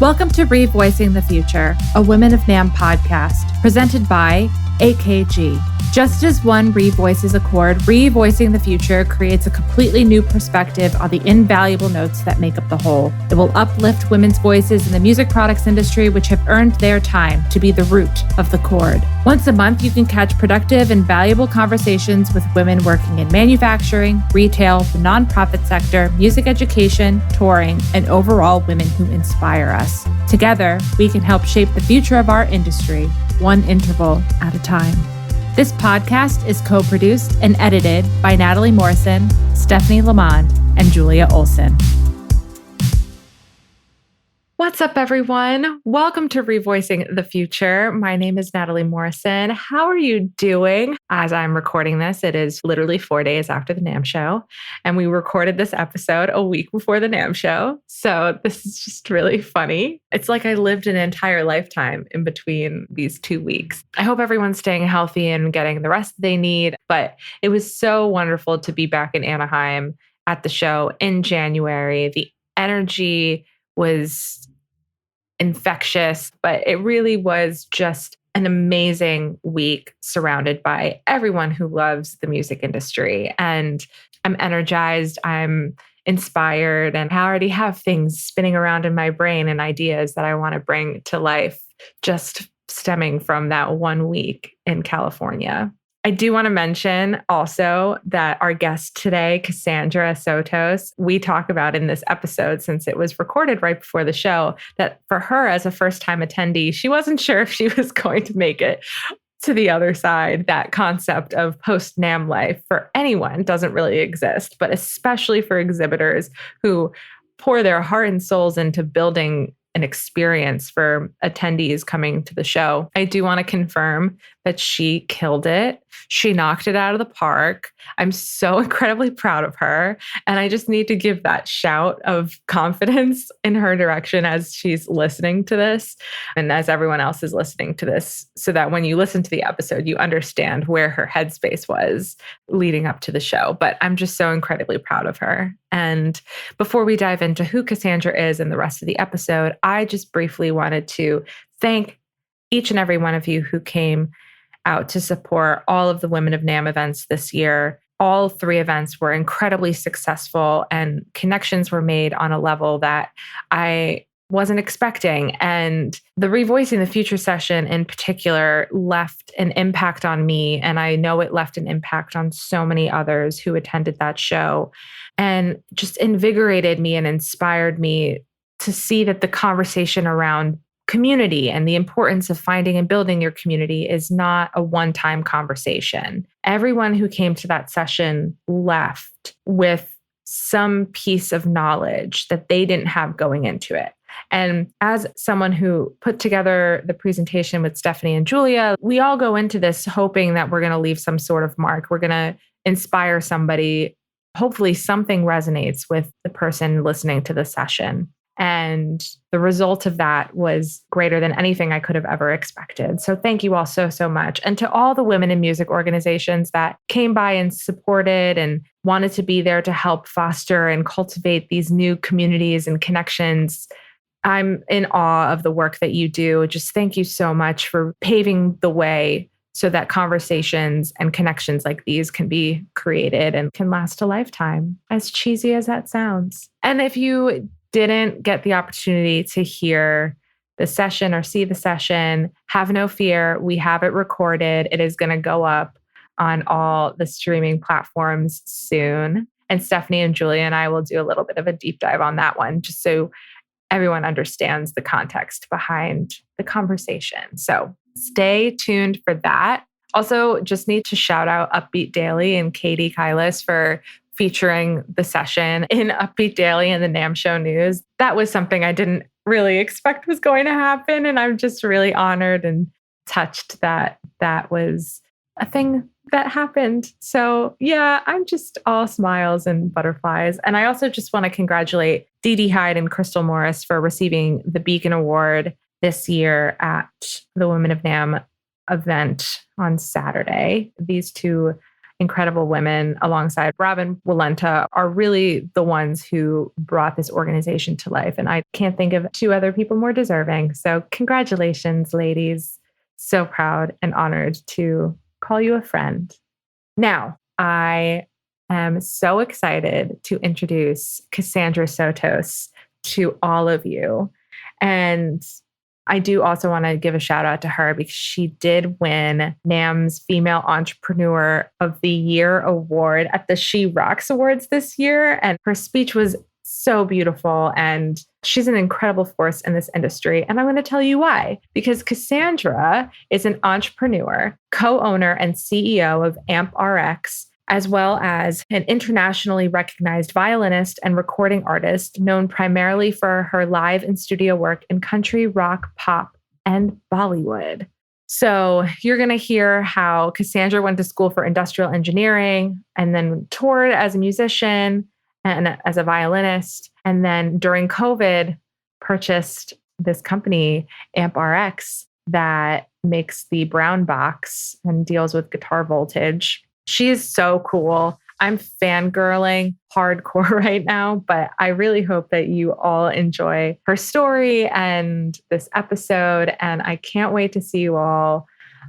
Welcome to ReVoicing the Future, a Women of NAMM podcast, presented by AKG. Just as one revoices a chord, ReVoicing the Future creates a completely new perspective on the invaluable notes that make up the whole. It will uplift women's voices in the music products industry, which have earned their time to be the root of the chord. Once a month, you can catch productive and valuable conversations with women working in manufacturing, retail, the nonprofit sector, music education, touring, and overall women who inspire us. Together, we can help shape the future of our industry, one interval at a time. This podcast is co-produced and edited by Natalie Morrison, Stephanie Lamond, and Julia Olsen. What's up, everyone? Welcome to ReVoicing the Future. My name is Natalie Morrison. How are you doing? As I'm recording this, it is literally 4 days after the NAMM Show, and we recorded this episode a week before the NAMM Show. So this is just really funny. It's like I lived an entire lifetime in between these 2 weeks. I hope everyone's staying healthy and getting the rest they need, but it was so wonderful to be back in Anaheim at the show in January. The energy was infectious, but it really was just an amazing week surrounded by everyone who loves the music industry. And I'm energized, I'm inspired, and I already have things spinning around in my brain and ideas that I want to bring to life just stemming from that 1 week in California. I do want to mention also that our guest today, Cassandra Sotos, we talk about in this episode, since it was recorded right before the show, that for her as a first-time attendee, she wasn't sure if she was going to make it to the other side. That concept of post-NAMM life for anyone doesn't really exist, but especially for exhibitors who pour their heart and souls into building an experience for attendees coming to the show. I do want to confirm that she killed it. She knocked it out of the park. I'm so incredibly proud of her. And I just need to give that shout of confidence in her direction as she's listening to this and as everyone else is listening to this, so that when you listen to the episode, you understand where her headspace was leading up to the show. But I'm just so incredibly proud of her. And before we dive into who Cassandra is and the rest of the episode, I just briefly wanted to thank each and every one of you who came out to support all of the Women of NAMM events this year. All 3 events were incredibly successful and connections were made on a level that I wasn't expecting. And the ReVoicing the Future session in particular left an impact on me. And I know it left an impact on so many others who attended that show, and just invigorated me and inspired me to see that the conversation around community and the importance of finding and building your community is not a one-time conversation. Everyone who came to that session left with some piece of knowledge that they didn't have going into it. And as someone who put together the presentation with Stephanie and Julia, we all go into this hoping that we're going to leave some sort of mark. We're going to inspire somebody. Hopefully something resonates with the person listening to the session. And the result of that was greater than anything I could have ever expected. So thank you all so, so much. And to all the women in music organizations that came by and supported and wanted to be there to help foster and cultivate these new communities and connections, I'm in awe of the work that you do. Just thank you so much for paving the way so that conversations and connections like these can be created and can last a lifetime, as cheesy as that sounds. And if you didn't get the opportunity to hear the session or see the session, have no fear. We have it recorded. It is going to go up on all the streaming platforms soon. And Stephanie and Julia and I will do a little bit of a deep dive on that one, just so everyone understands the context behind the conversation. So stay tuned for that. Also, just need to shout out Upbeat Daily and Katie Kylis for featuring the session in Upbeat Daily and the NAMM Show news. That was something I didn't really expect was going to happen. And I'm just really honored and touched that that was a thing that happened. So yeah, I'm just all smiles and butterflies. And I also just want to congratulate Dee Dee Hyde and Crystal Morris for receiving the Beacon Award this year at the Women of NAMM event on Saturday. These two incredible women alongside Robin Walenta are really the ones who brought this organization to life. And I can't think of two other people more deserving. So congratulations, ladies. So proud and honored to call you a friend. Now, I am so excited to introduce Cassandra Sotos to all of you. And I do also want to give a shout out to her because she did win NAMM's Female Entrepreneur of the Year award at the She Rocks Awards this year. And her speech was so beautiful. And she's an incredible force in this industry. And I'm going to tell you why. Because Cassandra is an entrepreneur, co-owner, and CEO of AmpRX, as well as an internationally recognized violinist and recording artist known primarily for her live and studio work in country, rock, pop, and Bollywood. So you're going to hear how Cassandra went to school for industrial engineering and then toured as a musician and as a violinist. And then during COVID, purchased this company, AmpRX, that makes the brown box and deals with guitar voltage. She is so cool. I'm fangirling hardcore right now, but I really hope that you all enjoy her story and this episode. And I can't wait to see you all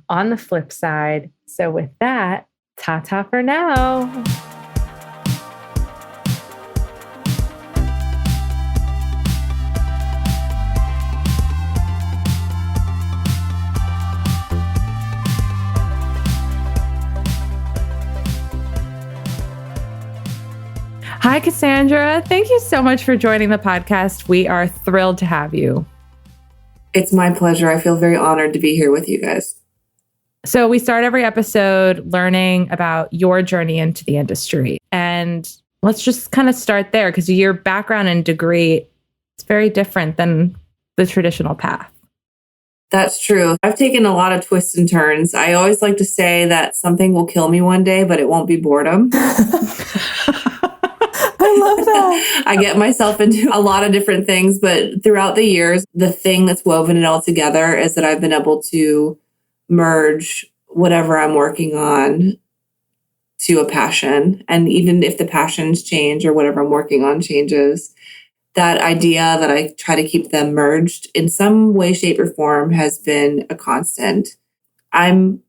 on the flip side. So with that, ta-ta for now. Hi, Cassandra. Thank you so much for joining the podcast. We are thrilled to have you. It's my pleasure. I feel very honored to be here with you guys. So we start every episode learning about your journey into the industry. And let's just kind of start there because your background and degree is very different than the traditional path. That's true. I've taken a lot of twists and turns. I always like to say that something will kill me one day, but it won't be boredom. I love that. I get myself into a lot of different things, but throughout the years, the thing that's woven it all together is that I've been able to merge whatever I'm working on to a passion. And even if the passions change or whatever I'm working on changes, that idea that I try to keep them merged in some way, shape, or form has been a constant. I'm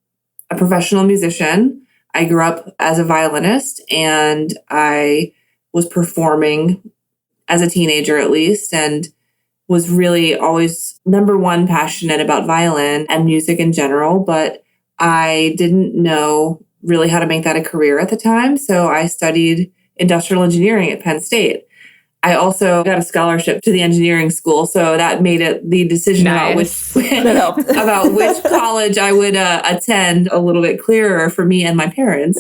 a professional musician. I grew up as a violinist and I was performing as a teenager at least, and was really always number one passionate about violin and music in general, but I didn't know really how to make that a career at the time. So I studied industrial engineering at Penn State. I also got a scholarship to the engineering school, so that made it the decision about which college I would attend a little bit clearer for me and my parents.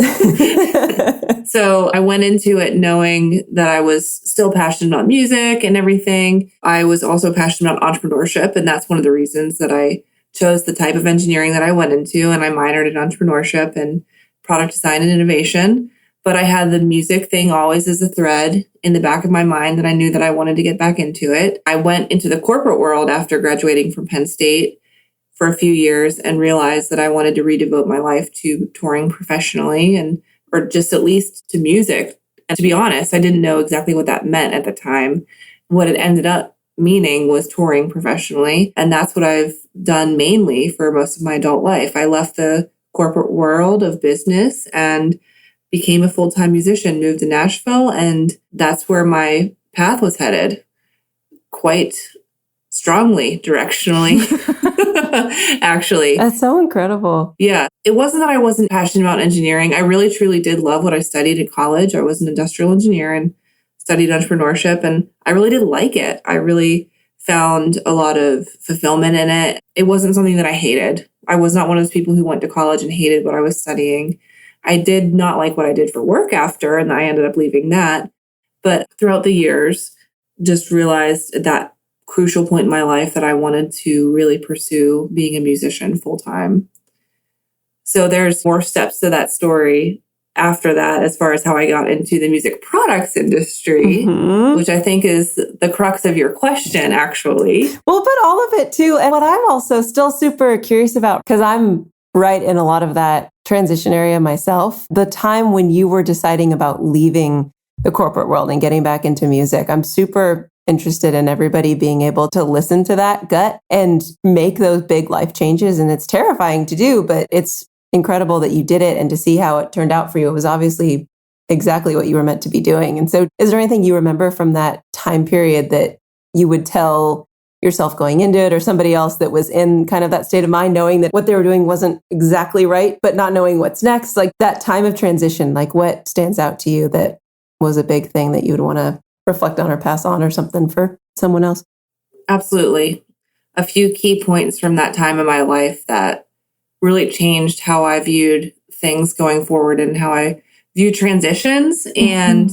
So I went into it knowing that I was still passionate about music and everything. I was also passionate about entrepreneurship, and that's one of the reasons that I chose the type of engineering that I went into, and I minored in entrepreneurship and product design and innovation. But I had the music thing always as a thread in the back of my mind that I knew that I wanted to get back into it. I went into the corporate world after graduating from Penn State for a few years and realized that I wanted to redevote my life to touring professionally or just at least to music. And to be honest, I didn't know exactly what that meant at the time. What it ended up meaning was touring professionally. And that's what I've done mainly for most of my adult life. I left the corporate world of business and became a full-time musician, moved to Nashville, and that's where my path was headed quite strongly, directionally, actually. That's so incredible. Yeah. It wasn't that I wasn't passionate about engineering. I really, truly did love what I studied in college. I was an industrial engineer and studied entrepreneurship, and I really did like it. I really found a lot of fulfillment in it. It wasn't something that I hated. I was not one of those people who went to college and hated what I was studying. I did not like what I did for work after, and I ended up leaving that. But throughout the years, just realized at that crucial point in my life that I wanted to really pursue being a musician full time. So there's more steps to that story after that, as far as how I got into the music products industry, which I think is the crux of your question, actually. Well, but all of it too. And what I'm also still super curious about, because I'm right in a lot of that transition area myself. The time when you were deciding about leaving the corporate world and getting back into music, I'm super interested in everybody being able to listen to that gut and make those big life changes. And it's terrifying to do, but it's incredible that you did it, and to see how it turned out for you. It was obviously exactly what you were meant to be doing. And so is there anything you remember from that time period that you would tell yourself going into it, or somebody else that was in kind of that state of mind, knowing that what they were doing wasn't exactly right, but not knowing what's next? Like that time of transition, like what stands out to you that was a big thing that you would want to reflect on or pass on or something for someone else? Absolutely. A few key points from that time in my life that really changed how I viewed things going forward and how I view transitions and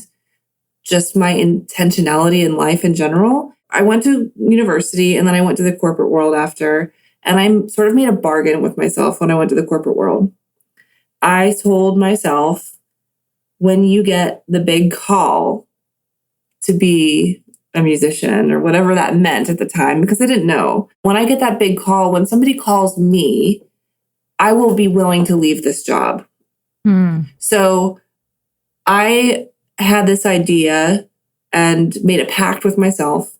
just my intentionality in life in general. I went to university and then I went to the corporate world after, and I sort of made a bargain with myself when I went to the corporate world. I told myself, when you get the big call to be a musician or whatever that meant at the time, because I didn't know, when I get that big call, when somebody calls me, I will be willing to leave this job. So I had this idea and made a pact with myself.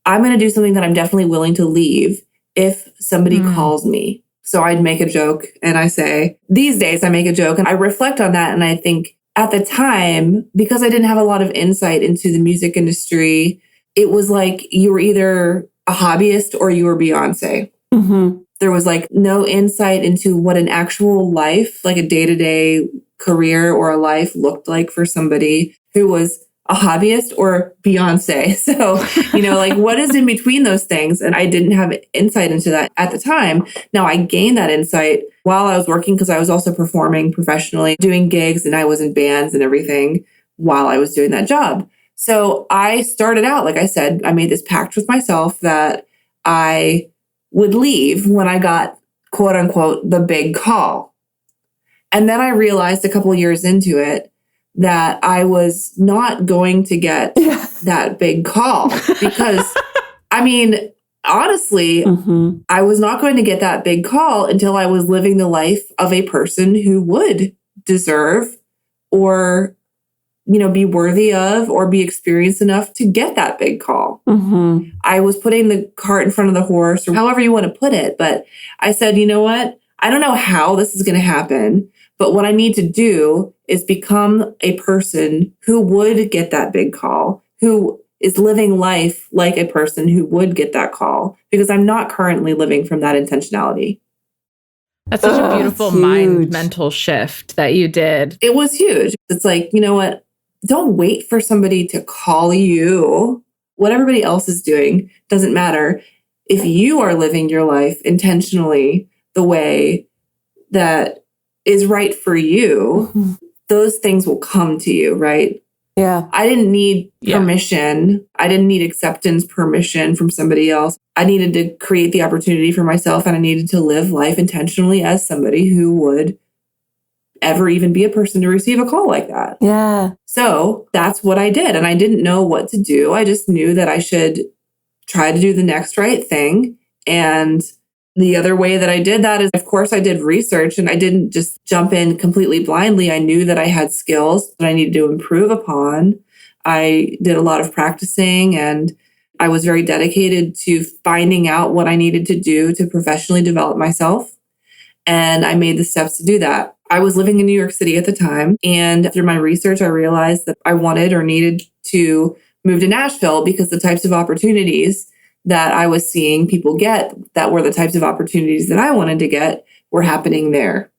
I'm going to do something that I'm definitely willing to leave if somebody calls me. So I'd make a joke, and I say, these days I make a joke and I reflect on that. And I think at the time, because I didn't have a lot of insight into the music industry, it was like you were either a hobbyist or you were Beyonce. There was like no insight into what an actual life, like a day-to-day career or a life looked like for somebody who was a hobbyist or Beyonce. So, like what is in between those things? And I didn't have insight into that at the time. Now I gained that insight while I was working, because I was also performing professionally, doing gigs, and I was in bands and everything while I was doing that job. So I started out, like I said, I made this pact with myself that I would leave when I got, quote unquote, the big call. And then I realized a couple of years into it that I was not going to get that big call because, honestly, I was not going to get that big call until I was living the life of a person who would deserve or, be worthy of or be experienced enough to get that big call. I was putting the cart in front of the horse, or however you want to put it. But I said, you know what? I don't know how this is going to happen, but what I need to do is become a person who would get that big call, who is living life like a person who would get that call, because I'm not currently living from that intentionality. That's such a beautiful mental shift that you did. It was huge. It's like, you know what? Don't wait for somebody to call you. What everybody else is doing doesn't matter. If you are living your life intentionally the way that is right for you, those things will come to you, right? Yeah. I didn't need permission. Yeah. I didn't need acceptance, permission from somebody else. I needed to create the opportunity for myself, and I needed to live life intentionally as somebody who would ever even be a person to receive a call like that. Yeah. So that's what I did. And I didn't know what to do. I just knew that I should try to do the next right thing. And the other way that I did that is, of course, I did research, and I didn't just jump in completely blindly. I knew that I had skills that I needed to improve upon. I did a lot of practicing, and I was very dedicated to finding out what I needed to do to professionally develop myself. And I made the steps to do that. I was living in New York City at the time. And through my research, I realized that I wanted or needed to move to Nashville, because the types of opportunities that I was seeing people get that were the types of opportunities that I wanted to get were happening there.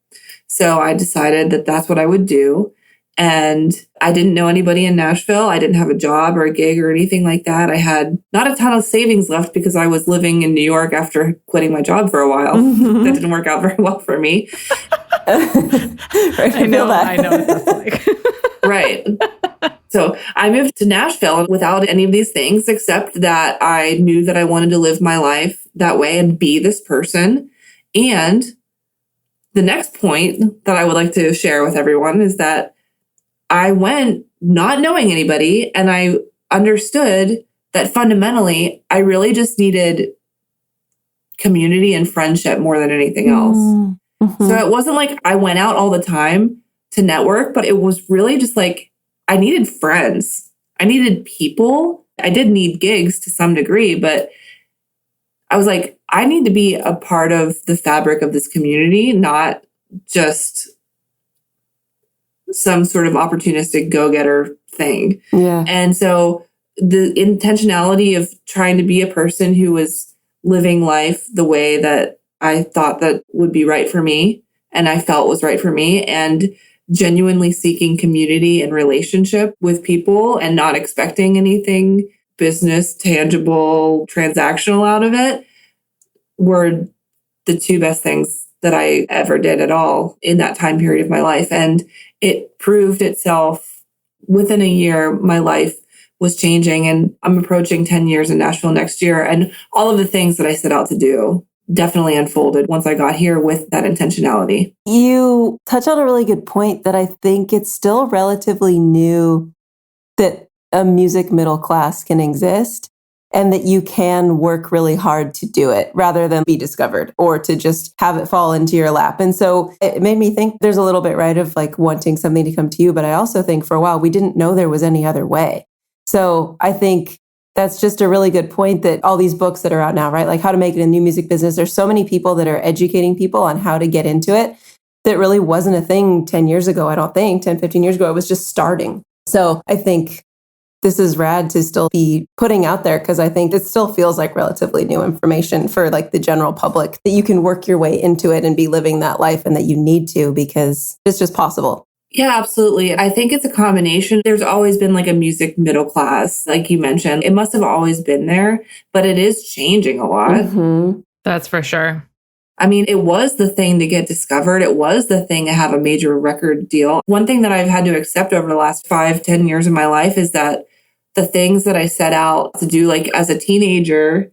So I decided that that's what I would do. And I didn't know anybody in Nashville. I didn't have a job or a gig or anything like that. I had not a ton of savings left because I was living in New York after quitting my job for a while. That didn't work out very well for me. Right, I know what that's like. Right. So I moved to Nashville without any of these things, except that I knew that I wanted to live my life that way and be this person. And the next point that I would like to share with everyone is that I went not knowing anybody, and I understood that fundamentally, I really just needed community and friendship more than anything else. So it wasn't like I went out all the time to network, but it was really just like I needed friends. I needed people. I did need gigs to some degree, but I was like, I need to be a part of the fabric of this community, not just some sort of opportunistic go-getter thing. Yeah. And so the intentionality of trying to be a person who was living life the way that I thought that would be right for me and I felt was right for me, and genuinely seeking community and relationship with people and not expecting anything business, tangible, transactional out of it, were the two best things that I ever did at all in that time period of my life. And it proved itself within a year. My life was changing, and I'm approaching 10 years in Nashville next year. And all of the things that I set out to do definitely unfolded once I got here with that intentionality. You touch on a really good point that I think it's still relatively new that a music middle class can exist and that you can work really hard to do it rather than be discovered or to just have it fall into your lap. And so it made me think there's a little bit, right, of like wanting something to come to you. But I also think for a while, we didn't know there was any other way. So I think that's just a really good point that all these books that are out now, right? Like How to Make It in the New Music Business. There's so many people that are educating people on how to get into it. That really wasn't a thing 10 years ago, I don't think. 10, 15 years ago, it was just starting. So I think this is rad to still be putting out there because I think it still feels like relatively new information for like the general public that you can work your way into it and be living that life and that you need to because it's just possible. Yeah, absolutely. I think it's a combination. There's always been like a music middle class, like you mentioned. It must have always been there, but it is changing a lot. Mm-hmm. That's for sure. I mean, it was the thing to get discovered. It was the thing to have a major record deal. One thing that I've had to accept over the last 5-10 years of my life is that the things that I set out to do, like as a teenager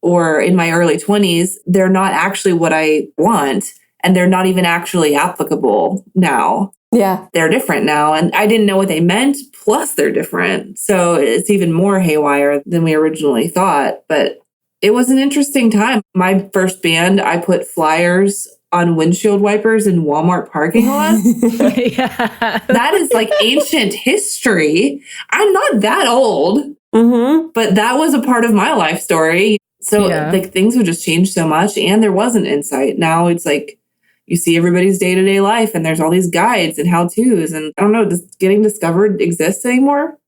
or in my early 20s, they're not actually what I want. And they're not even actually applicable now. Yeah. They're different now. And I didn't know what they meant. Plus, they're different. So it's even more haywire than we originally thought. But it was an interesting time. My first band, I put flyers on windshield wipers in Walmart parking lots. Yeah. That is like ancient history. I'm not that old, but that was a part of my life story. So like things would just change so much. And there was an insight. Now it's like, you see everybody's day-to-day life and there's all these guides and how-tos. And I don't know, does getting discovered exist anymore?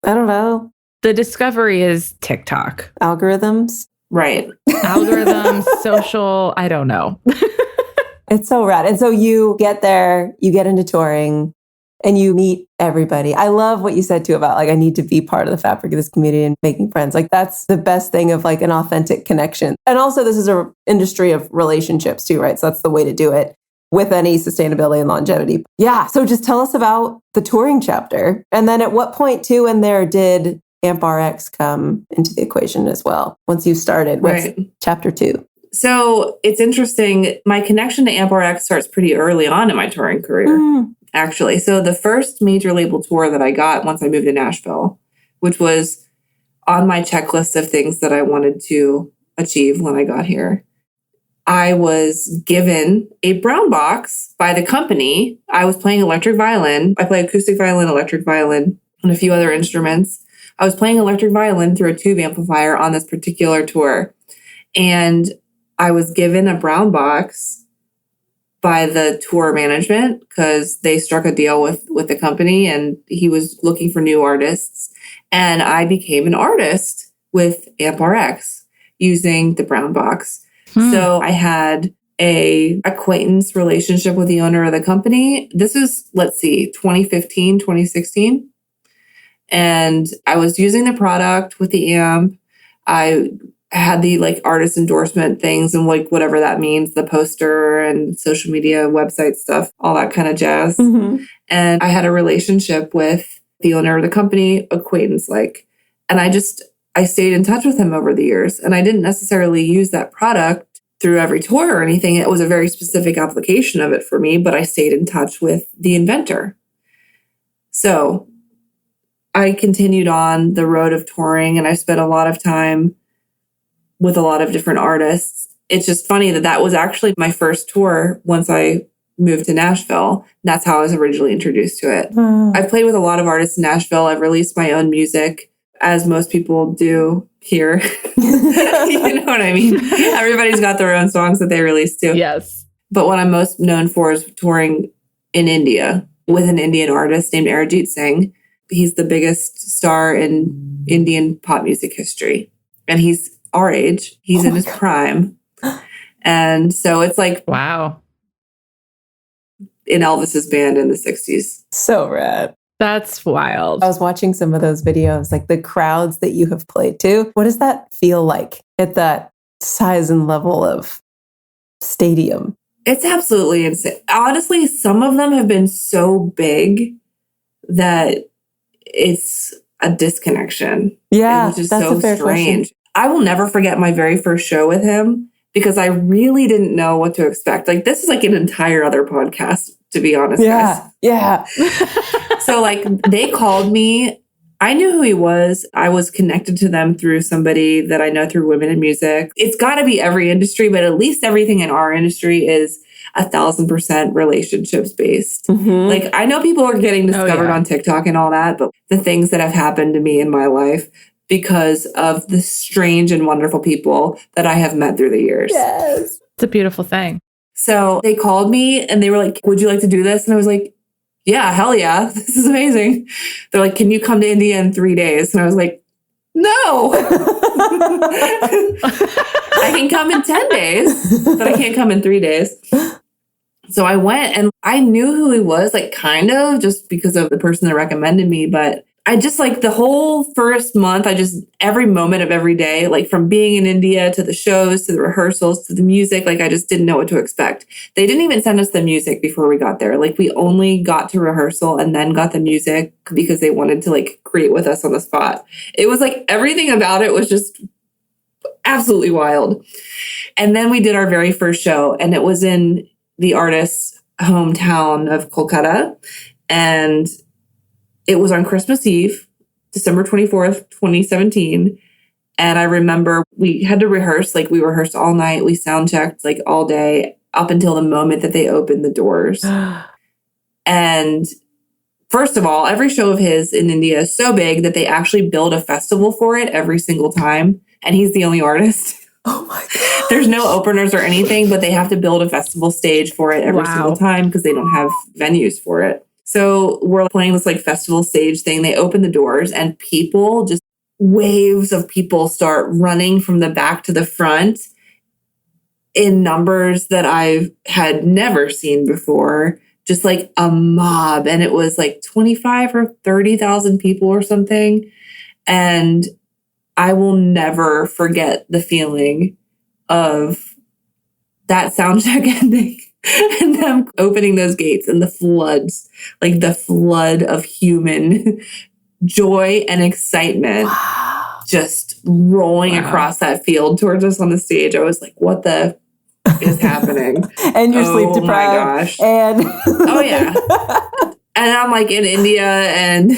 I don't know. The discovery is TikTok. Algorithms. Right. Algorithms, social, I don't know. It's so rad. And so you get there, you get into touring, and you meet everybody. I love what you said too about like, I need to be part of the fabric of this community and making friends. Like that's the best thing of like an authentic connection. And also this is an industry of relationships too, right? So that's the way to do it with any sustainability and longevity. Yeah. So just tell us about the touring chapter. And then at what point too in there did AmpRX come into the equation as well? Once you started, what's chapter 2? So it's interesting. My connection to AmpRX starts pretty early on in my touring career, actually. So the first major label tour that I got once I moved to Nashville, which was on my checklist of things that I wanted to achieve when I got here, I was given a brown box by the company. I was playing electric violin. I play acoustic violin, electric violin, and a few other instruments. I was playing electric violin through a tube amplifier on this particular tour. And I was given a brown box by the tour management because they struck a deal with the company and he was looking for new artists. And I became an artist with AmpRX using the brown box. So I had a acquaintance relationship with the owner of the company. This is, 2015, 2016. And I was using the product with the amp. I had the like artist endorsement things and like whatever that means, the poster and social media website stuff, all that kind of jazz. And I had a relationship with the owner of the company, acquaintance like, and I stayed in touch with him over the years. And I didn't necessarily use that product through every tour or anything. It was a very specific application of it for me, but I stayed in touch with the inventor. So I continued on the road of touring and I spent a lot of time with a lot of different artists. it's just funny that that was actually my first tour once I moved to Nashville. That's how I was originally introduced to it. I've played with a lot of artists in Nashville. I've released my own music, as most people do here. You know what I mean? Everybody's got their own songs that they release too. Yes. But what I'm most known for is touring in India with an Indian artist named Arijit Singh. He's the biggest star in Indian pop music history. And he's our age. He's in his prime. And so it's like, wow, in Elvis's band in the 60s. So rad. That's wild. I was watching some of those videos, like the crowds that you have played to. What does that feel like at that size and level of stadium? It's absolutely insane. Honestly, some of them have been so big that it's a disconnection. Yeah, which is that's so a fair strange. question. I will never forget my very first show with him because I really didn't know what to expect. Like, this is like an entire other podcast, to be honest. Yeah, yeah. So like they called me. I knew who he was. I was connected to them through somebody that I know through Women in Music. It's got to be every industry, but at least everything in our industry is 1,000% relationships based. Mm-hmm. Like, I know people are getting discovered on TikTok and all that, but the things that have happened to me in my life because of the strange and wonderful people that I have met through the years. Yes. It's a beautiful thing. So they called me and they were like, would you like to do this? And I was like, yeah, hell yeah. This is amazing. They're like, can you come to India in 3 days? And I was like, no. I can come in 10 days, but I can't come in 3 days. So I went and I knew who he was, like kind of just because of the person that recommended me. But I just like the whole first month, every moment of every day, like from being in India to the shows, to the rehearsals, to the music, like I just didn't know what to expect. They didn't even send us the music before we got there. Like we only got to rehearsal and then got the music because they wanted to like create with us on the spot. It was like everything about it was just absolutely wild. And then we did our very first show and it was in the artist's hometown of Kolkata. And it was on Christmas Eve, December 24th, 2017. And I remember we had to rehearse, like we rehearsed all night. We sound checked like all day up until the moment that they opened the doors. And first of all, every show of his in India is so big that they actually build a festival for it every single time. And he's the only artist. Oh my God. There's no openers or anything, but they have to build a festival stage for it every single time because they don't have venues for it. So we're playing this like festival stage thing. They open the doors and people, just waves of people start running from the back to the front in numbers that I had never seen before. Just like a mob. And it was like 25 or 30,000 people or something. And I will never forget the feeling of that soundcheck ending. And them opening those gates and the floods, like the flood of human joy and excitement just rolling across that field towards us on the stage. I was like, what the is happening? And you're sleep deprived. Oh my gosh. And oh yeah. And I'm like in India and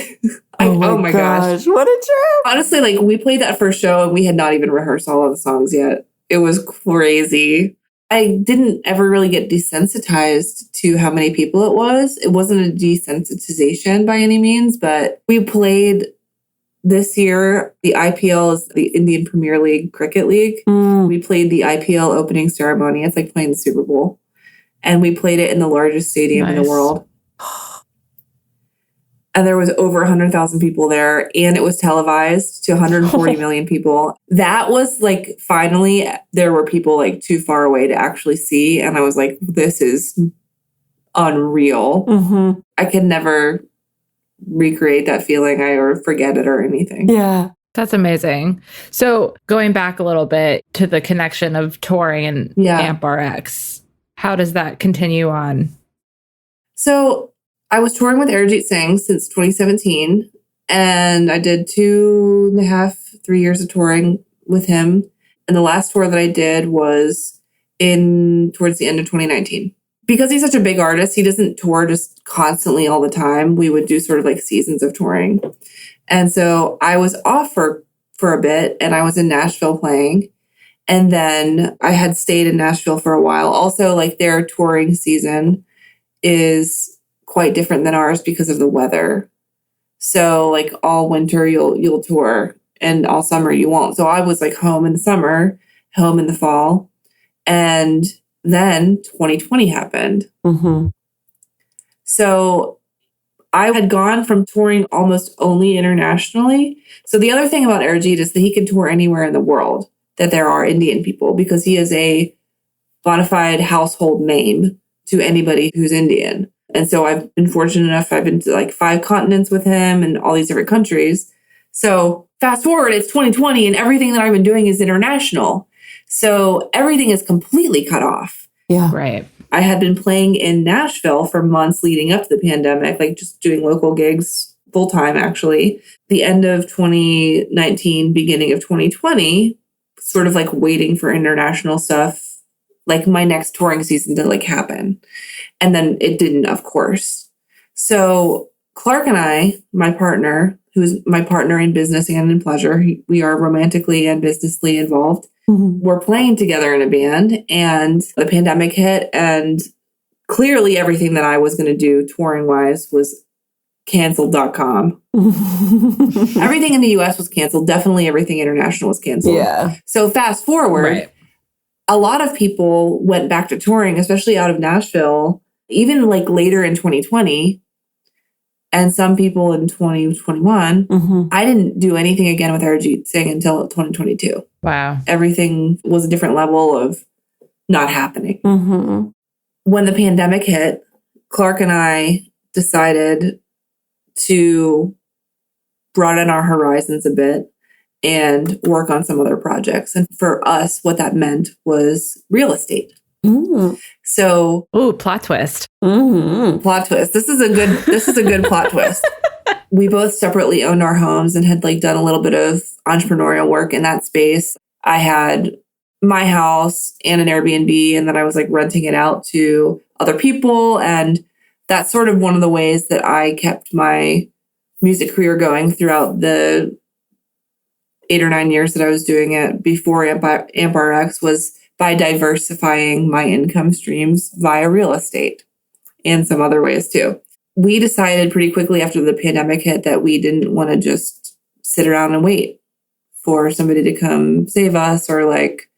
oh my gosh. What a trip. Honestly, like we played that first show and we had not even rehearsed all of the songs yet. It was crazy. I didn't ever really get desensitized to how many people it was. It wasn't a desensitization by any means, but we played this year. The IPL is the Indian Premier League Cricket League. We played the IPL opening ceremony. It's like playing the Super Bowl. And we played it in the largest stadium in the world. And there was over 100,000 people there, and it was televised to 140 million people. That was like, finally, there were people like too far away to actually see. And I was like, this is unreal. Mm-hmm. I could never recreate that feeling or forget it or anything. Yeah. That's amazing. So going back a little bit to the connection of touring and AmpRX, how does that continue on? So I was touring with Arijit Singh since 2017, and I did 2.5, 3 years of touring with him. And the last tour that I did was towards the end of 2019. Because he's such a big artist, he doesn't tour just constantly all the time. We would do sort of like seasons of touring. And so I was off for a bit, and I was in Nashville playing. And then I had stayed in Nashville for a while. Also, like their touring season is quite different than ours because of the weather. So like all winter you'll tour and all summer you won't. So I was like home in the summer, home in the fall. And then 2020 happened. Mm-hmm. So I had gone from touring almost only internationally. So the other thing about Arijit is that he can tour anywhere in the world that there are Indian people, because he is a bona fide household name to anybody who's Indian. And so I've been fortunate enough, I've been to like 5 continents with him and all these different countries. So fast forward, it's 2020 and everything that I've been doing is international. So everything is completely cut off. Yeah. Right. I had been playing in Nashville for months leading up to the pandemic, like just doing local gigs full time, actually. The end of 2019, beginning of 2020, sort of like waiting for international stuff, like my next touring season to like happen. And then it didn't, of course. So Clark and I, my partner, who's my partner in business and in pleasure, we are romantically and businessly involved. Mm-hmm. We're playing together in a band and the pandemic hit, and clearly everything that I was going to do touring wise was canceled.com. Everything in the US was canceled. Definitely everything international was canceled. Yeah. So fast forward, Right. a lot of people went back to touring, especially out of Nashville, even like later in 2020. And some people in 2021. Mm-hmm. I didn't do anything again with Arijit Singh until 2022. Wow. Everything was a different level of not happening. Mm-hmm. When the pandemic hit, Clark and I decided to broaden our horizons a bit and work on some other projects. And for us, what that meant was real estate. Mm-hmm. So, Ooh, plot twist. Mm-hmm. plot twist. This is a good plot twist. We both separately owned our homes and had like done a little bit of entrepreneurial work in that space. I had my house and an Airbnb, and then I was like renting it out to other people. And that's sort of one of the ways that I kept my music career going throughout the 8 or 9 years that I was doing it before AmpRX, was by diversifying my income streams via real estate and some other ways too. We decided pretty quickly after the pandemic hit that we didn't want to just sit around and wait for somebody to come save us, or like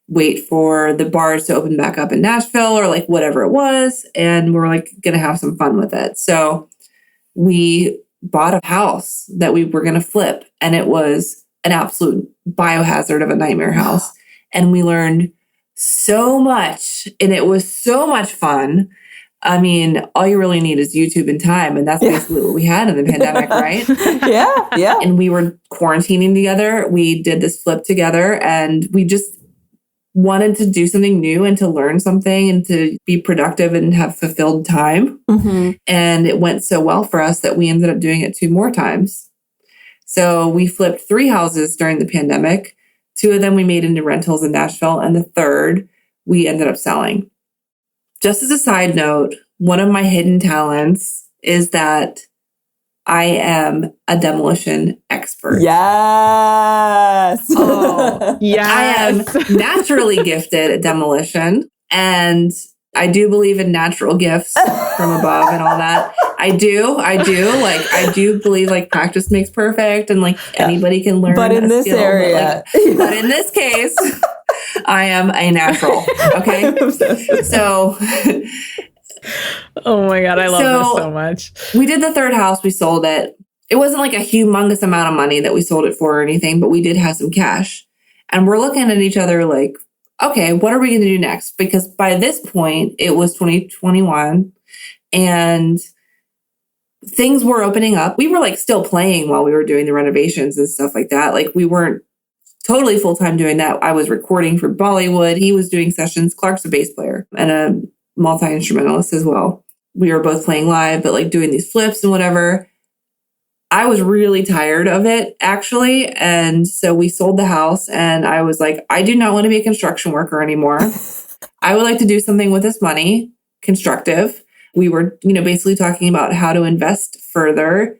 wait for the bars to open back up in Nashville, or like whatever it was. And we're like going to have some fun with it. So we bought a house that we were going to flip, and it was an absolute biohazard of a nightmare house. And we learned so much, and it was so much fun. I mean, all you really need is YouTube and time. And that's basically what we had in the pandemic, right? Yeah. And we were quarantining together. We did this flip together, and we just wanted to do something new and to learn something and to be productive and have fulfilled time. Mm-hmm. And it went so well for us that we ended up doing it 2 more times. So we flipped 3 houses during the pandemic. 2 of them we made into rentals in Nashville, and the 3rd we ended up selling. Just as a side note, one of my hidden talents is that I am a demolition expert. Yes. Oh, yes. I am naturally gifted at demolition, and I do believe in natural gifts from above and all that. I do. Like, I do believe like practice makes perfect, and like anybody can learn. But in this skill, area. but in this case, I am a natural. Okay. So, Oh my God, I love this so much. we did the 3rd house. We sold it. It wasn't like a humongous amount of money that we sold it for or anything, but we did have some cash. And we're looking at each other like, okay, what are we going to do next? Because by this point, it was 2021 and things were opening up. We were like still playing while we were doing the renovations and stuff like that. Like, we weren't totally full-time doing that. I was recording for Bollywood. He was doing sessions. Clark's a bass player and a multi-instrumentalist as well. We were both playing live, but like doing these flips and whatever. I was really tired of it, actually. And so we sold the house, and I was like, I do not want to be a construction worker anymore. I would like to do something with this money, constructive. We were, basically talking about how to invest further,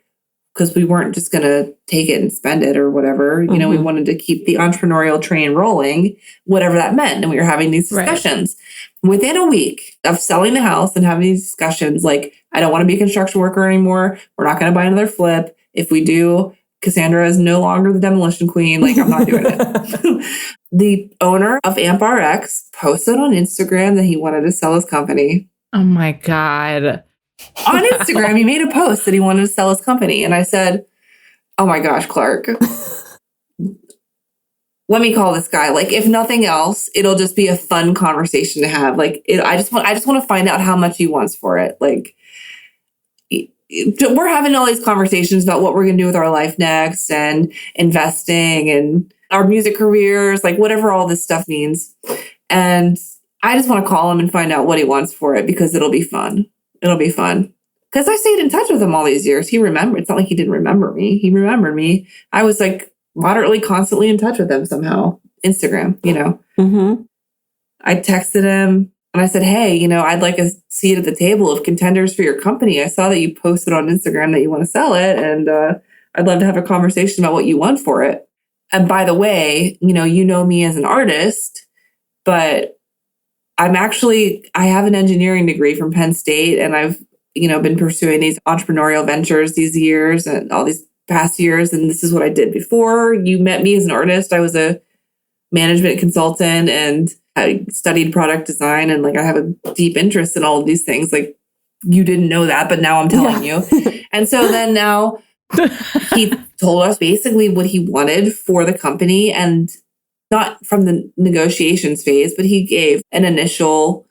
because we weren't just going to take it and spend it or whatever. You know, we wanted to keep the entrepreneurial train rolling, whatever that meant. And we were having these discussions. Within a week of selling the house and having these discussions, like, I don't want to be a construction worker anymore. We're not going to buy another flip. If we do, Cassandra is no longer the demolition queen. Like, I'm not doing it. The owner of AmpRX posted on Instagram that he wanted to sell his company. Oh my God. On Instagram, he made a post that he wanted to sell his company. And I said, oh my gosh, Clark, let me call this guy. Like, if nothing else, it'll just be a fun conversation to have. Like, I just want to find out how much he wants for it. Like, we're having all these conversations about what we're going to do with our life next and investing and our music careers, like whatever all this stuff means. And I just want to call him and find out what he wants for it, because it'll be fun. It'll be fun. Because I stayed in touch with him all these years. He remembered. It's not like he didn't remember me. He remembered me. I was like moderately constantly in touch with him somehow. Instagram, you know. I texted him and I said, hey, you know, I'd like a seat at the table of contenders for your company. I saw that you posted on Instagram that you want to sell it. And I'd love to have a conversation about what you want for it. And by the way, you know me as an artist, but I have an engineering degree from Penn State, and I've, been pursuing these entrepreneurial ventures these years and all these past years. And this is what I did before you met me as an artist. I was a management consultant and I studied product design, and like, I have a deep interest in all of these things. Like, you didn't know that, but now I'm telling you. And so then now he told us basically what he wanted for the company, and not from the negotiations phase, but he gave an initial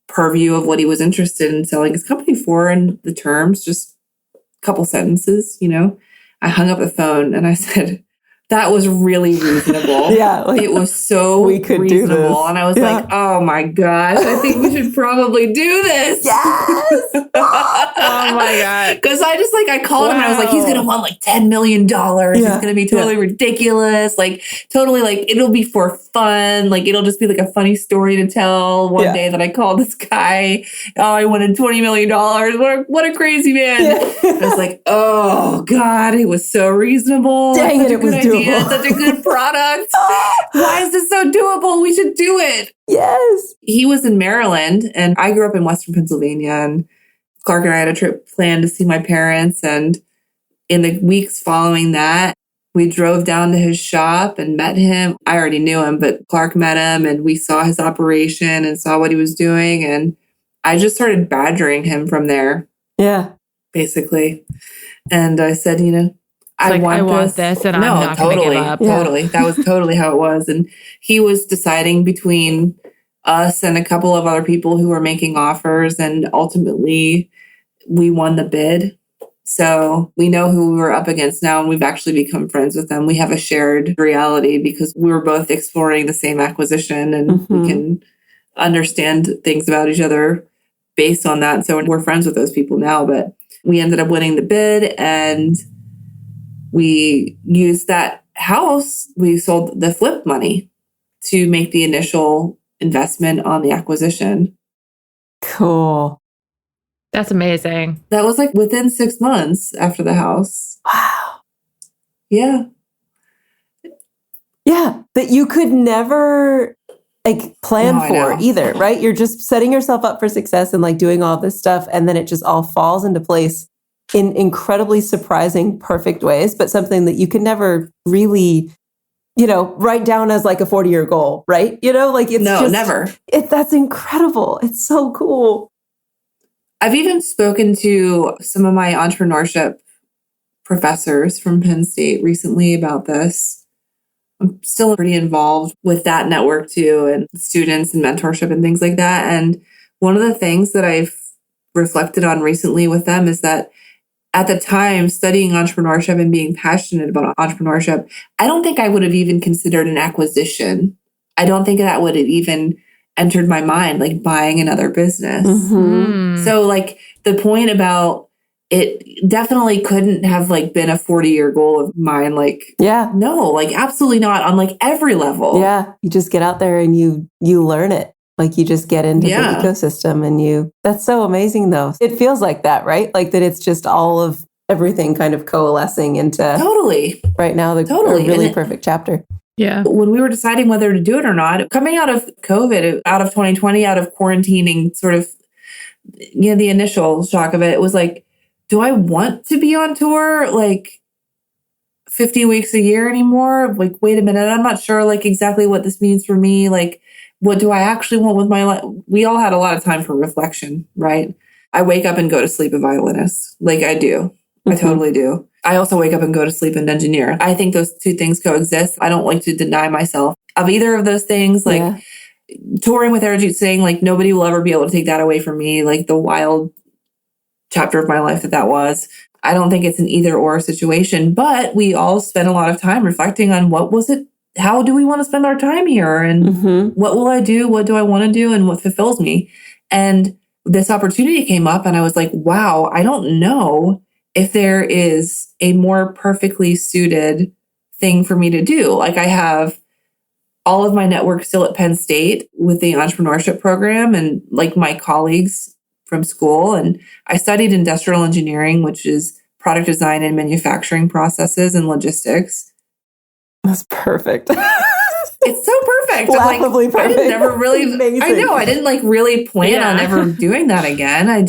purview of what he was interested in selling his company for, and the terms, just a couple sentences, I hung up the phone and I said, that was really reasonable. It was so we could reasonable. Do this. And I was like, oh my gosh, I think we should probably do this. Yes. Oh my God. Because I called him and I was like, he's going to want like $10 million. It's going to be totally ridiculous. Like, totally, like, it'll be for fun. Like, it'll just be like a funny story to tell one day that I called this guy. Oh, I wanted $20 million. What a crazy man. I was like, oh God, it was so reasonable. Dang it was doable. It's such a good product. Why is this so doable? We should do it. Yes. He was in Maryland and I grew up in Western Pennsylvania, and Clark and I had a trip planned to see my parents. And in the weeks following that, we drove down to his shop and met him. I already knew him, but Clark met him and we saw his operation and saw what he was doing. And I just started badgering him from there. Yeah. Basically. And I said, I want this and I'm not going to give up. Totally. That was totally how it was. And he was deciding between us and a couple of other people who were making offers. And ultimately, we won the bid. So we know who we were up against now, and we've actually become friends with them. We have a shared reality because we were both exploring the same acquisition, and we can understand things about each other based on that. So we're friends with those people now. But we ended up winning the bid, and we used that house. We sold the flip money to make the initial investment on the acquisition. Cool. That's amazing. That was like within 6 months after the house. Wow. Yeah. Yeah. That you could never plan for either, right? You're just setting yourself up for success and doing all this stuff. And then it just all falls into place in incredibly surprising, perfect ways, but something that you can never really, write down as a 40-year goal, right? It's never. That's incredible. It's so cool. I've even spoken to some of my entrepreneurship professors from Penn State recently about this. I'm still pretty involved with that network too, and students and mentorship and things like that. And one of the things that I've reflected on recently with them is that at the time, studying entrepreneurship and being passionate about entrepreneurship, I don't think I would have even considered an acquisition. I don't think that would have even entered my mind, buying another business. So the point about it definitely couldn't have been a 40-year goal of mine. No, absolutely not on every level. Yeah. You just get out there and you learn it. You just get into the ecosystem and that's so amazing though. It feels like that, right? That it's just all of everything kind of coalescing into Totally. right now, a really perfect chapter. Yeah. When we were deciding whether to do it or not, coming out of COVID, out of 2020, out of quarantining, sort of, the initial shock of it, it was like, do I want to be on tour like 50 weeks a year anymore? Like, wait a minute, I'm not sure like exactly what this means for me. Like, what do I actually want with my life? We all had a lot of time for reflection, right? I wake up and go to sleep a violinist. Like I do. I totally do. I also wake up and go to sleep and engineer. I think those two things coexist. I don't like to deny myself of either of those things. Like touring with Arijit Singh, like nobody will ever be able to take that away from me. Like the wild chapter of my life that was. I don't think it's an either or situation, but we all spend a lot of time reflecting on what was it? How do we want to spend our time here? And what will I do? What do I want to do? And what fulfills me? And this opportunity came up and I was like, wow, I don't know if there is a more perfectly suited thing for me to do. Like I have all of my network still at Penn State with the entrepreneurship program and like my colleagues from school. And I studied industrial engineering, which is product design and manufacturing processes and logistics. That's perfect. It's so perfect. Laughably like, perfect. I never really, Amazing. I know, I didn't like really plan on ever doing that again. I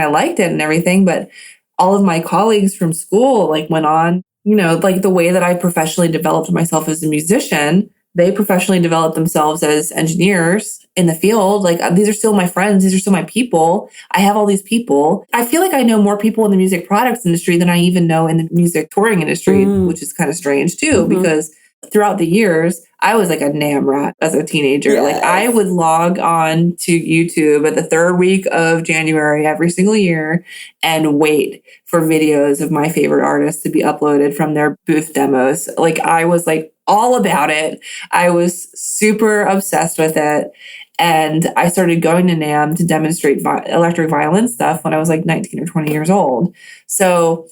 liked it and everything, but all of my colleagues from school like went on, like the way that I professionally developed myself as a musician, they professionally developed themselves as engineers in the field. Like these are still my friends. These are still my people. I have all these people. I feel like I know more people in the music products industry than I even know in the music touring industry, which is kind of strange too, because throughout the years, I was like a NAMM rat as a teenager. Yes. Like I would log on to YouTube at the third week of January every single year and wait for videos of my favorite artists to be uploaded from their booth demos. Like I was like all about it. I was super obsessed with it. And I started going to NAMM to demonstrate electric violin stuff when I was like 19 or 20 years old. So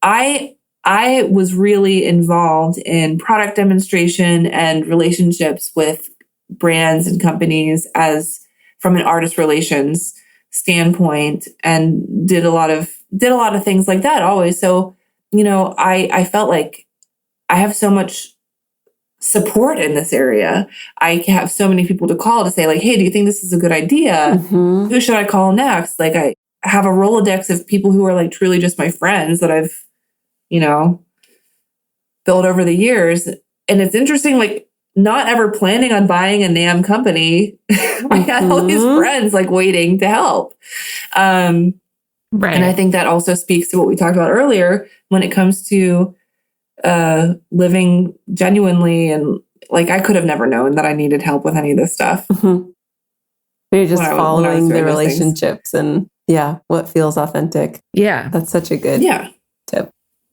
I was really involved in product demonstration and relationships with brands and companies as from an artist relations standpoint, and did a lot of things like that always. So, I felt like I have so much support in this area. I have so many people to call to say like, hey, do you think this is a good idea? Who should I call next? Like I have a Rolodex of people who are like truly just my friends that I've built over the years. And it's interesting, like not ever planning on buying a NAMM company. I had all these friends like waiting to help. Right. And I think that also speaks to what we talked about earlier when it comes to living genuinely. And like, I could have never known that I needed help with any of this stuff. You're just following the relationships and what feels authentic. Yeah. That's such a good tip.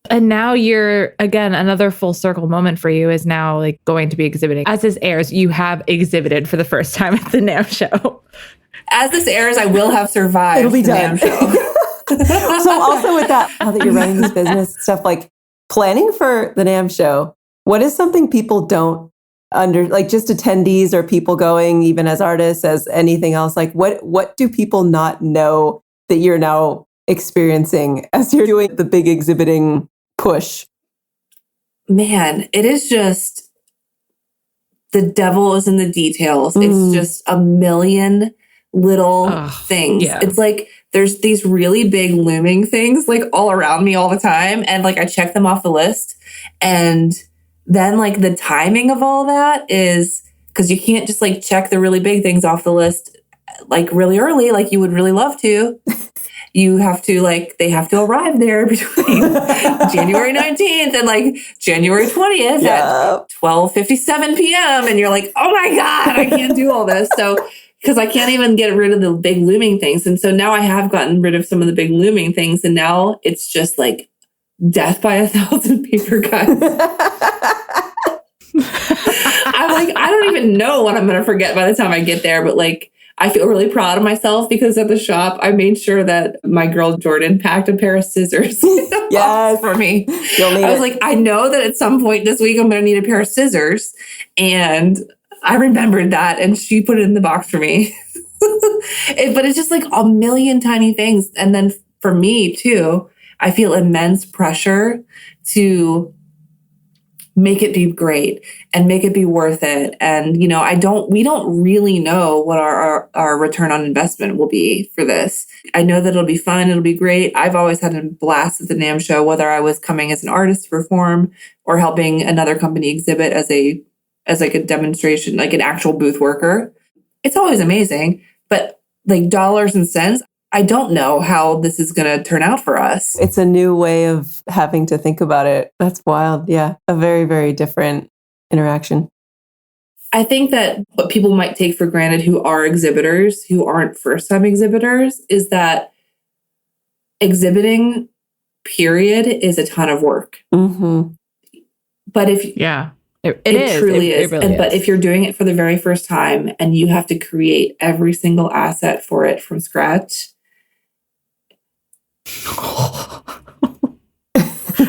And now you're, again, another full circle moment for you is now like going to be exhibiting. As this airs, you have exhibited for the first time at the NAMM Show. As this airs, I will have survived. It'll be the done. NAMM Show. So also with that, now that you're running this business stuff, like planning for the NAMM Show, what is something people don't like just attendees or people going, even as artists, as anything else, like what do people not know that you're now experiencing as you're doing the big exhibiting push? Man, it is just the devil is in the details. It's just a million little things. Yeah. It's like there's these really big looming things like all around me all the time. And like I check them off the list. And then like the timing of all that is because you can't just like check the really big things off the list like really early, like you would really love to. You have to they have to arrive there between January 19th and like January 20th at 12:57 p.m. And you're like, oh my God, I can't do all this. So, because I can't even get rid of the big looming things. And so now I have gotten rid of some of the big looming things. And now it's just like death by 1,000 paper cuts. I'm like, I don't even know what I'm going to forget by the time I get there. But like, I feel really proud of myself because at the shop, I made sure that my girl Jordan packed a pair of scissors for me. I was like, I know that at some point this week I'm going to need a pair of scissors. And I remembered that and she put it in the box for me. But it's just like a million tiny things. And then for me too, I feel immense pressure to make it be great and make it be worth it. And, we don't really know what our return on investment will be for this. I know that it'll be fun. It'll be great. I've always had a blast at the NAMM Show, whether I was coming as an artist to perform or helping another company exhibit as like a demonstration, like an actual booth worker. It's always amazing, but like dollars and cents, I don't know how this is going to turn out for us. It's a new way of having to think about it. That's wild. Yeah. A very, very different interaction. I think that what people might take for granted who are exhibitors, who aren't first-time exhibitors, is that exhibiting, period, is a ton of work. Mm-hmm. But if it truly is. It really But is. if you're doing it for the very first time and you have to create every single asset for it from scratch,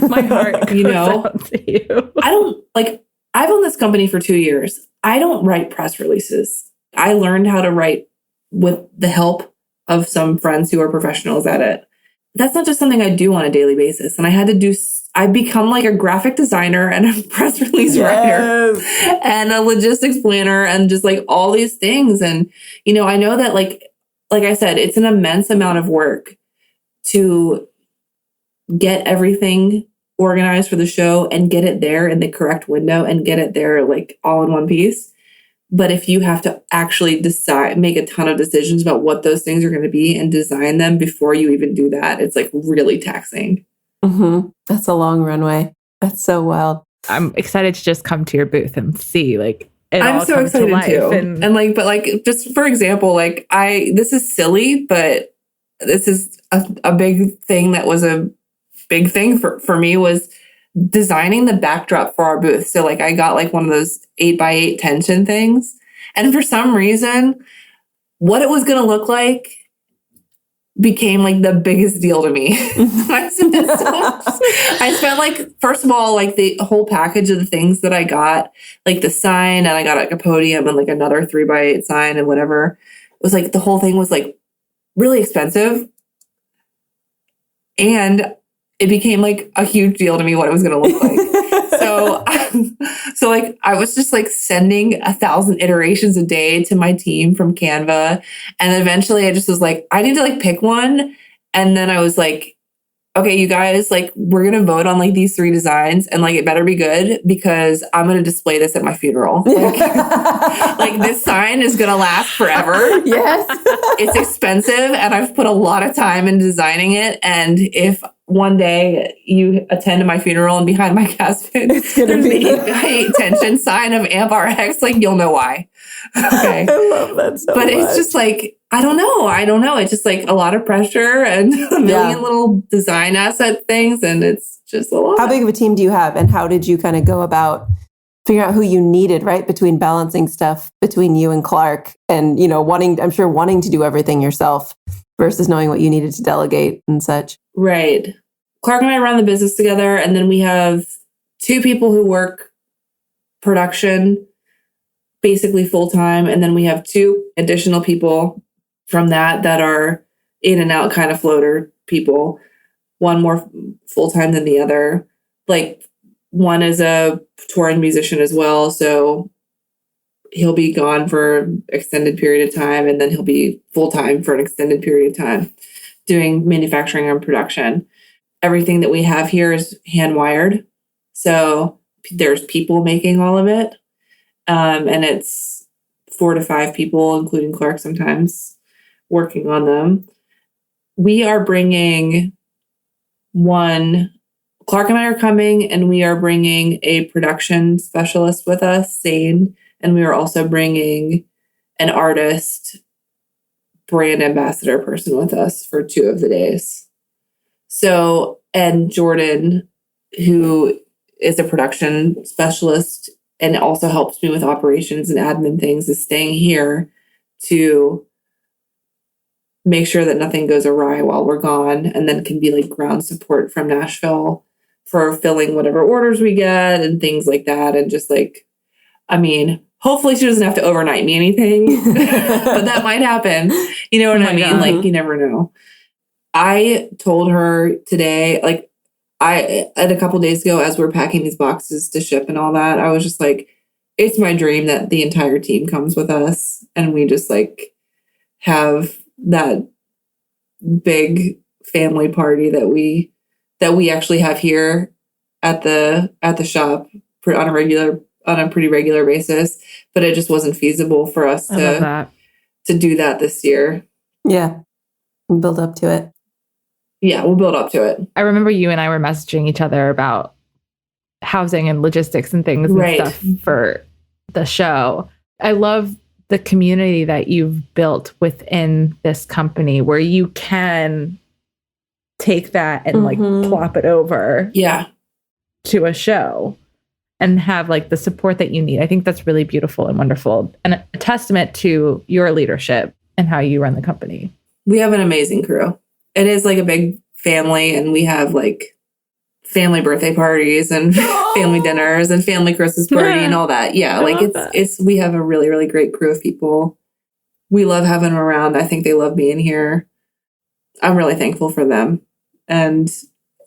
my heart goes out to you. I've owned this company for 2 years. I don't write press releases. I learned how to write with the help of some friends who are professionals at it. That's not just something I do on a daily basis. And I become like a graphic designer and a press release writer and a logistics planner and just like all these things. And, I know that like I said, it's an immense amount of work to get everything organized for the show and get it there in the correct window and get it there like all in one piece. But if you have to actually make a ton of decisions about what those things are going to be and design them before you even do that, it's like really taxing. Mm-hmm. That's a long runway. That's so wild. I'm excited to just come to your booth and see like it I'm all so come excited to life. too. But just for example, this is silly, but this is a big thing that was a big thing for me was designing the backdrop for our booth. So I got one of those 8x8 tension things. And for some reason, what it was going to look like became the biggest deal to me. I spent first of all, the whole package of the things that I got, the sign, and I got a podium and another 3x8 sign and whatever. It was the whole thing was really expensive. And it became a huge deal to me what it was going to look like. So I was just sending 1,000 iterations a day to my team from Canva. And then eventually I just was I need to pick one. And then I was okay, you guys, we're going to vote on these 3 designs and it better be good because I'm going to display this at my funeral. This sign is going to last forever. Yes. It's expensive and I've put a lot of time in designing it. And if one day you attend my funeral and behind my casket, there's an 8x8 tension sign of AmpRX, you'll know why. Okay. I love that so much. It's just I don't know. It's just a lot of pressure and a million little design asset things. And it's just a lot. How big of a team do you have? And how did you kind of go about figuring out who you needed, right? Between balancing stuff between you and Clark and, wanting to do everything yourself versus knowing what you needed to delegate and such. Right. Clark and I run the business together. And then we have 2 people who work production basically full time. And then we have 2 additional people from that are in and out kind of floater people. One more full time than the other. One is a touring musician as well. So he'll be gone for an extended period of time. And then he'll be full time for an extended period of time doing manufacturing and production. Everything that we have here is hand wired. So there's people making all of it. And it's 4 to 5 people, including Clark sometimes, working on them. We are bringing Clark and I are coming, and we are bringing a production specialist with us, Zane, and we are also bringing an artist, brand ambassador person with us for 2 of the days. So, and Jordan, who is a production specialist and also helps me with operations and admin things, is staying here to make sure that nothing goes awry while we're gone, and then can be ground support from Nashville for filling whatever orders we get and things like that. And just hopefully she doesn't have to overnight me anything, but that might happen. You know what I mean? God. You never know. I told her today, like a couple days ago, as we're packing these boxes to ship and all that, I was just like, it's my dream that the entire team comes with us and we just like have that big family party that we actually have here at the shop on a pretty regular basis, but it just wasn't feasible for us to do that this year. Yeah. We'll build up to it. Yeah, we'll build up to it. I remember you and I were messaging each other about housing and logistics and things and stuff for the show. I love the community that you've built within this company where you can take that and like plop it over to a show and have like the support that you need. I think that's really beautiful and wonderful and a testament to your leadership and how you run the company. We have an amazing crew. It is like a big family, and we have like family birthday parties and family dinners and family Christmas party and all that. Yeah, like it's we have a really, really great crew of people. We love having them around. I think they love being here. I'm really thankful for them, and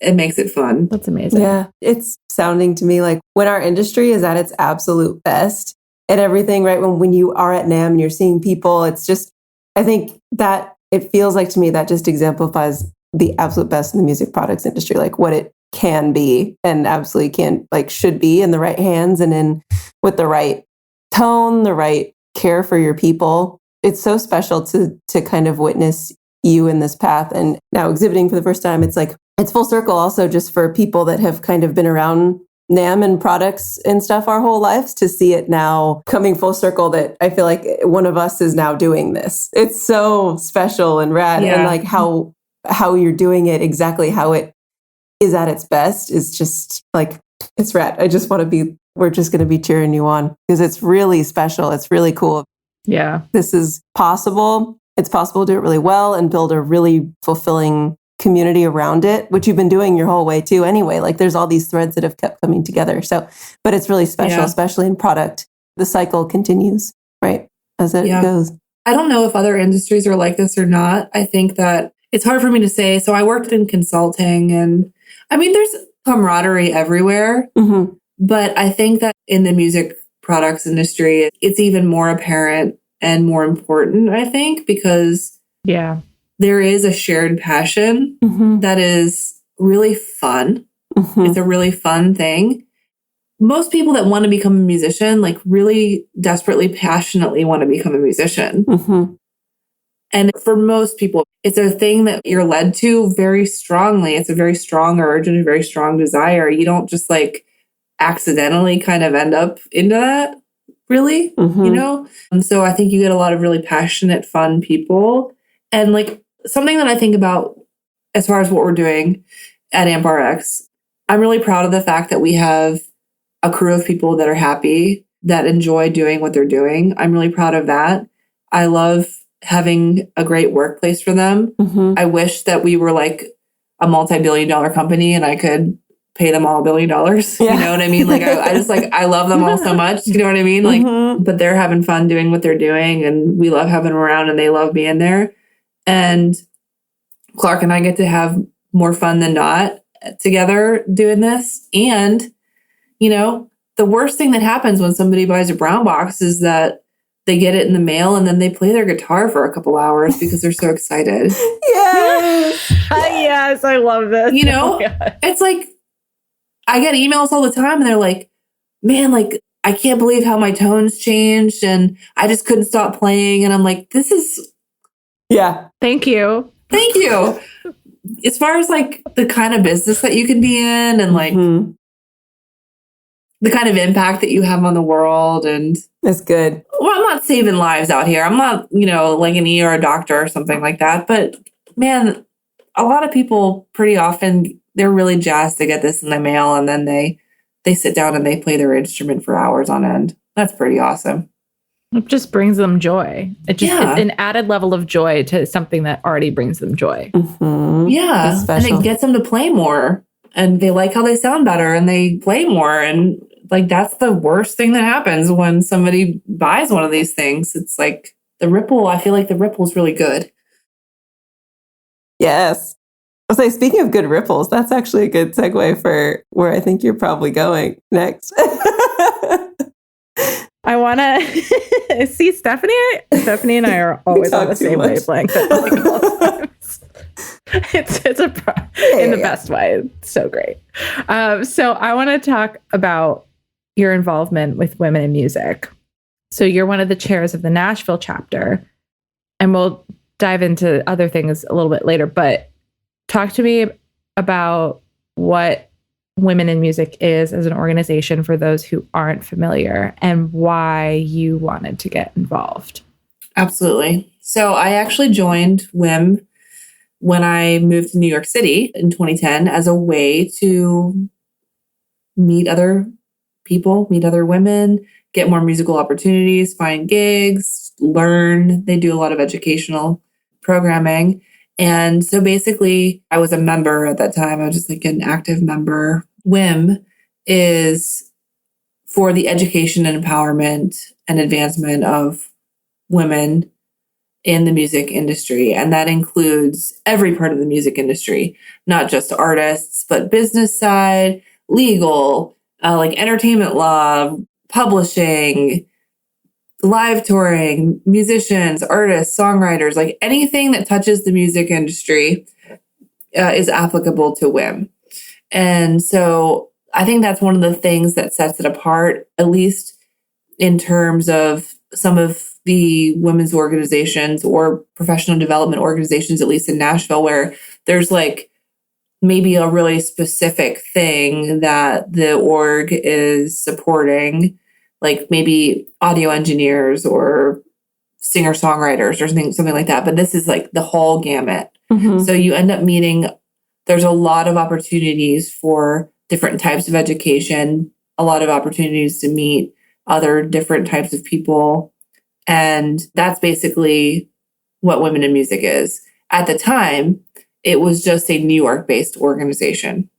it makes it fun. That's amazing. Yeah, it's sounding to me like when our industry is at its absolute best and everything, right? When you are at NAMM and you're seeing people, it's just, I think that it feels like to me that just exemplifies the absolute best in the music products industry, like what it can be and absolutely can, like should be in the right hands and in with the right tone, the right care for your people. It's so special to kind of witness you in this path and now exhibiting for the first time. It's like, it's full circle also just for people that have kind of been around NAMM and products and stuff our whole lives to see it now coming full circle that I feel like one of us is now doing this. It's so special and rad and like how you're doing it, exactly how it is at its best is just like, it's rad. I just want to be, we're just going to be cheering you on because it's really special. It's really cool. Yeah. This is possible. It's possible to do it really well and build a really fulfilling community around it, which you've been doing your whole way too anyway. Like there's all these threads that have kept coming together. So, but it's really special, especially in product. The cycle continues, right? As it goes. I don't know if other industries are like this or not. I think that it's hard for me to say. So I worked in consulting and I mean, there's camaraderie everywhere, but I think that in the music products industry, it's even more apparent and more important, I think, because there is a shared passion that is really fun. It's a really fun thing. Most people that want to become a musician, like really desperately, passionately want to become a musician. And for most people, it's a thing that you're led to very strongly. It's a very strong urge and a very strong desire. You don't just like accidentally kind of end up into that, really, you know? And so I think you get a lot of really passionate, fun people. And like something that I think about as far as what we're doing at AmpRX, I'm really proud of the fact that we have a crew of people that are happy, that enjoy doing what they're doing. I'm really proud of that. I love having a great workplace for them. I wish that we were like a multi-billion-dollar company and I could pay them all $1 billion. You know what I mean? Like I just like, I love them all so much. You know what I mean? Like, but they're having fun doing what they're doing and we love having them around and they love being there. And Clark and I get to have more fun than not together doing this. And, you know, the worst thing that happens when somebody buys a brown box is that they get it in the mail and then they play their guitar for a couple hours because they're so excited. Yes, I love this. You know, it's like, I get emails all the time and they're like, man, like, I can't believe how my tones changed and I just couldn't stop playing. And I'm like, this is... Thank you. Thank you. As far as like the kind of business that you can be in and like the kind of impact that you have on the world and... That's good. Well, I'm not saving lives out here. I'm not, you know, like an ER doctor or something like that. But man, a lot of people pretty often, they're really jazzed to get this in the mail and then they sit down and they play their instrument for hours on end. That's pretty awesome. It just brings them joy. It's an added level of joy to something that already brings them joy. Yeah. And it gets them to play more and they like how they sound better and they play more. And like, that's the worst thing that happens when somebody buys one of these things. It's like the ripple. I feel like the ripple is really good. Yes. I'll say, speaking of good ripples, that's actually a good segue for where I think you're probably going next. I want to see Stephanie. Stephanie and I are always on the same wavelength at like all times. It's in the best way. It's so great. So I want to talk about your involvement with women in music. So you're one of the chairs of the Nashville chapter, and we'll dive into other things a little bit later, but talk to me about what Women in Music is as an organization for those who aren't familiar, and why you wanted to get involved. Absolutely. So I actually joined WIM when I moved to New York City in 2010 as a way to meet other people, meet other women, get more musical opportunities, find gigs, learn. They do a lot of educational programming. And so basically, I was a member at that time. I was just like an active member. WIM is for the education and empowerment and advancement of women in the music industry. And that includes every part of the music industry, not just artists, but business side, legal, like entertainment law, publishing, live touring, musicians, artists, songwriters, like anything that touches the music industry is applicable to WIM. And so I think that's one of the things that sets it apart, at least in terms of some of the women's organizations or professional development organizations, at least in Nashville, where there's like maybe a really specific thing that the org is supporting, like maybe audio engineers or singer-songwriters or something like that. But this is like the whole gamut. Mm-hmm. So you end up meeting, there's a lot of opportunities for different types of education, a lot of opportunities to meet other different types of people. And that's basically what Women in Music is. At the time, it was just a New York-based organization.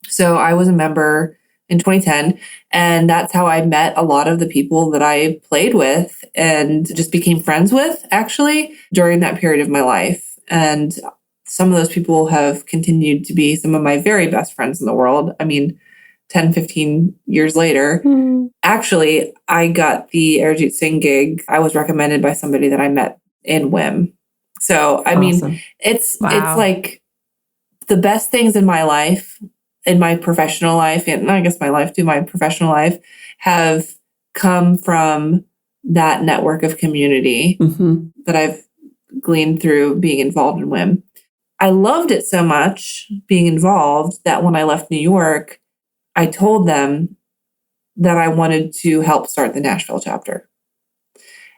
So I was a member in 2010, and that's how I met a lot of the people that I played with and just became friends with, actually, during that period of my life. And some of those people have continued to be some of my very best friends in the world. I mean, 10, 15 years later. Mm. Actually, I got the Arijit Singh gig. I was recommended by somebody that I met in WIM. So, I mean, it's like the best things in my life, in my professional life, and I guess my life too, my professional life, have come from that network of community that I've gleaned through being involved in WIM. I loved it so much, being involved, that when I left New York, I told them that I wanted to help start the Nashville chapter.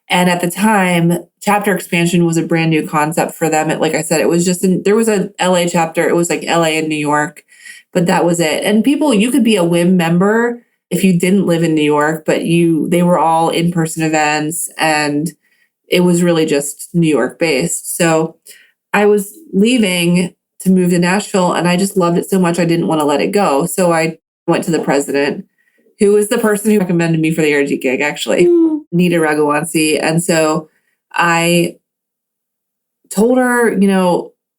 And at the time, chapter expansion was a brand new concept for them. Like I said, it was just, there was a LA chapter. It was like LA and New York, but that was it. And people, you could be a WIM member if you didn't live in New York, but they were all in-person events, and it was really just New York based. So I was leaving to move to Nashville, and I just loved it so much I didn't want to let it go. So I went to the president, who was the person who recommended me for the RG gig, actually, Nita Raghuvanshi. And so I told her,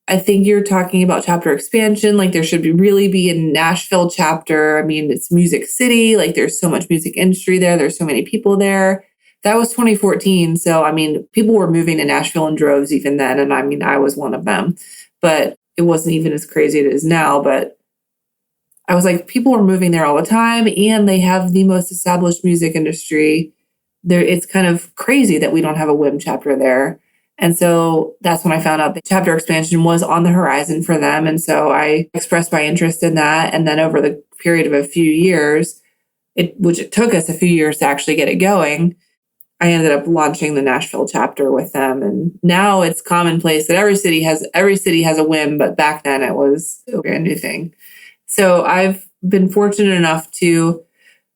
I think you're talking about chapter expansion. Like, there should really be a Nashville chapter. I mean, it's Music City. Like, there's so much music industry there. There's so many people there. That was 2014. So, I mean, people were moving to Nashville in droves even then. And I mean, I was one of them. But it wasn't even as crazy as it is now. But I was like, people are moving there all the time, and they have the most established music industry there. It's kind of crazy that we don't have a WIM chapter there. And so that's when I found out that chapter expansion was on the horizon for them. And so I expressed my interest in that. And then over the period of a few years, which it took us a few years to actually get it going, I ended up launching the Nashville chapter with them. And now it's commonplace that every city has a WIM, but back then it was a brand new thing. So I've been fortunate enough to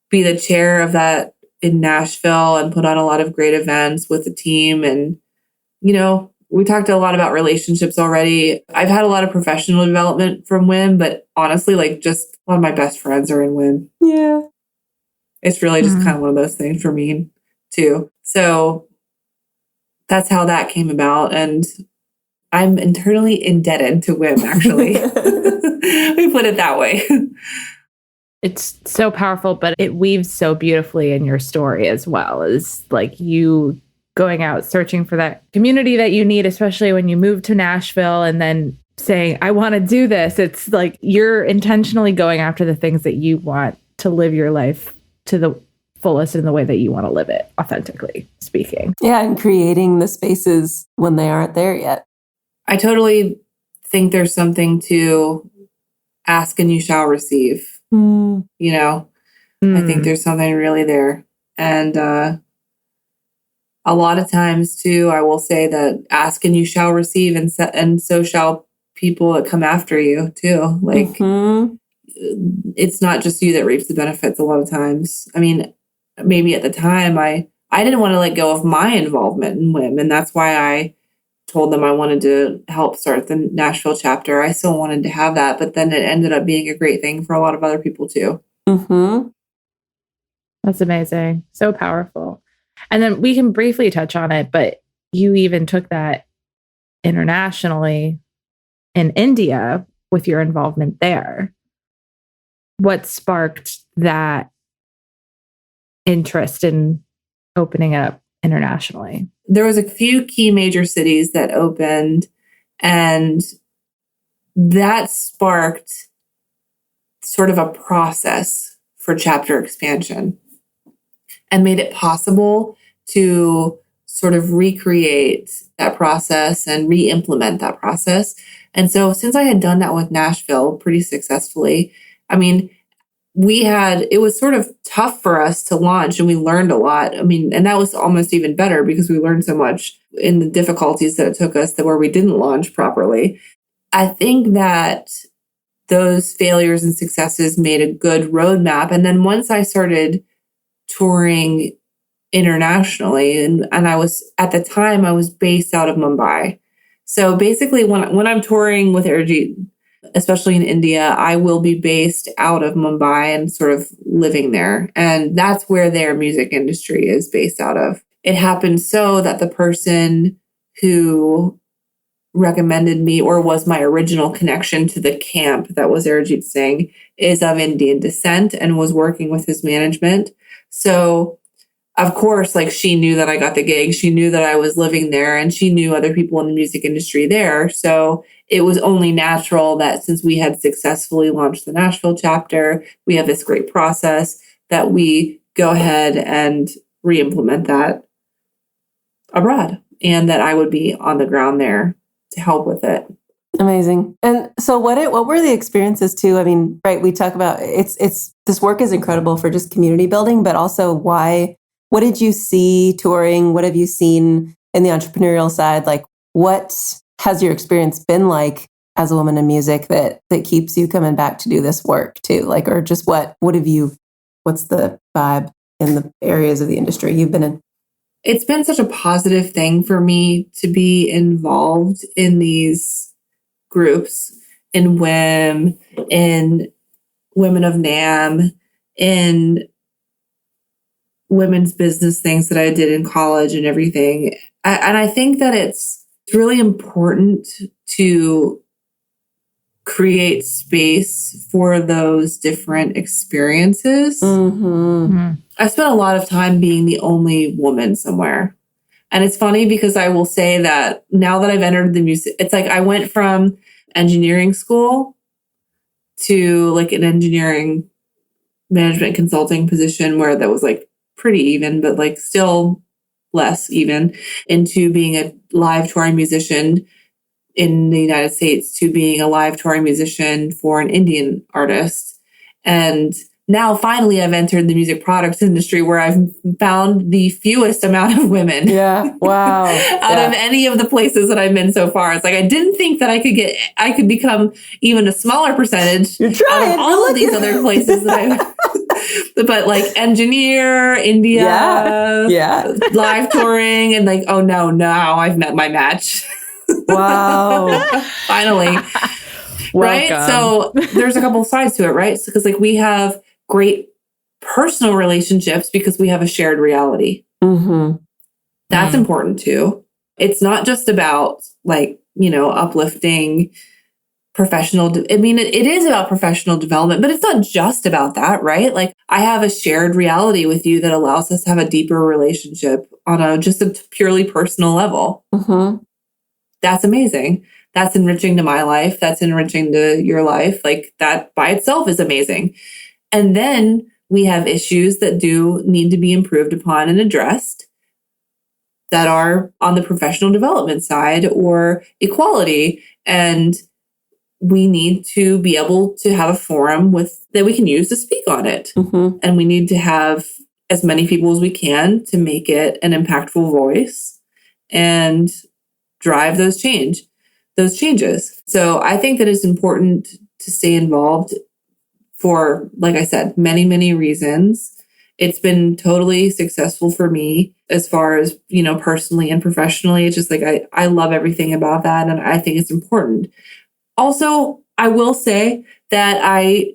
be the chair of that in Nashville and put on a lot of great events with the team. And, we talked a lot about relationships already. I've had a lot of professional development from WIM, but honestly, like, just a lot of my best friends are in WIM. Yeah. It's really just kind of one of those things for me too. So that's how that came about. And I'm internally indebted to WIM, actually. We put it that way. It's so powerful, but it weaves so beautifully in your story as well. Is like you going out searching for that community that you need, especially when you move to Nashville and then saying, I want to do this. It's like you're intentionally going after the things that you want to live your life to the fullest in the way that you want to live it, authentically speaking. Yeah, and creating the spaces when they aren't there yet. I totally think there's something to ask and you shall receive. You know, I think there's something really there. And a lot of times too, I will say that ask and you shall receive, and so shall people that come after you too. Like it's not just you that reaps the benefits a lot of times. I mean, maybe at the time I didn't want to let go of my involvement in WIM, and that's why I told them I wanted to help start the Nashville chapter. I still wanted to have that, but then it ended up being a great thing for a lot of other people too. That's amazing. So powerful. And then we can briefly touch on it, but you even took that internationally in India with your involvement there. What sparked that interest in opening it up internationally? There was a few key major cities that opened, and that sparked sort of a process for chapter expansion and made it possible to sort of recreate that process and re-implement that process. And so since I had done that with Nashville pretty successfully, I mean, it was sort of tough for us to launch, and we learned a lot. I mean, and that was almost even better because we learned so much in the difficulties that it took us where we didn't launch properly. I think that those failures and successes made a good roadmap. And then once I started touring internationally, and I was, at the time, I was based out of Mumbai. So basically when I'm touring with Arijit, especially in India, I will be based out of Mumbai and sort of living there. And that's where their music industry is based out of. It happened so that the person who recommended me, or was my original connection to the camp that was Arijit Singh, is of Indian descent and was working with his management. So of course, like, she knew that I got the gig. She knew that I was living there, and she knew other people in the music industry there. So it was only natural that since we had successfully launched the Nashville chapter, we have this great process, that we go ahead and re-implement that abroad, and that I would be on the ground there to help with it. Amazing. And so what were the experiences too? I mean, right, we talk about it's this work is incredible for just community building, but also what did you see touring? What have you seen in the entrepreneurial side? Like, what has your experience been like as a woman in music that keeps you coming back to do this work too? Like, or just what's the vibe in the areas of the industry you've been in? It's been such a positive thing for me to be involved in these groups, in WIM, in Women of NAMM, in women's business things that I did in college and everything. And I think that it's really important to create space for those different experiences. I spent a lot of time being the only woman somewhere. And it's funny because I will say that now that I've entered the music, it's like I went from engineering school to like an engineering management consulting position where that was like pretty even, but like still less even, into being a live touring musician in the United States to being a live touring musician for an Indian artist. And now finally I've entered the music products industry where I've found the fewest amount of women. Yeah. Wow. Out of any of the places that I've been so far. It's like I didn't think that I could become even a smaller percentage out of all of these other places that I've but like engineer, India, live touring, and like, oh no, now I've met my match. Wow. Finally. Right? So there's a couple of sides to it, right? Because like we have great personal relationships because we have a shared reality. That's important too. It's not just about like uplifting professional. It is about professional development, but it's not just about that, right? Like I have a shared reality with you that allows us to have a deeper relationship on just a purely personal level. Mm-hmm. That's amazing. That's enriching to my life. That's enriching to your life. Like that by itself is amazing. And then we have issues that do need to be improved upon and addressed that are on the professional development side or equality. And we need to be able to have a forum that we can use to speak on it. Mm-hmm. And we need to have as many people as we can to make it an impactful voice and drive those changes. So I think that it's important to stay involved for, like I said, many, many reasons. It's been totally successful for me as far as, personally and professionally. It's just like, I love everything about that. And I think it's important. Also, I will say that I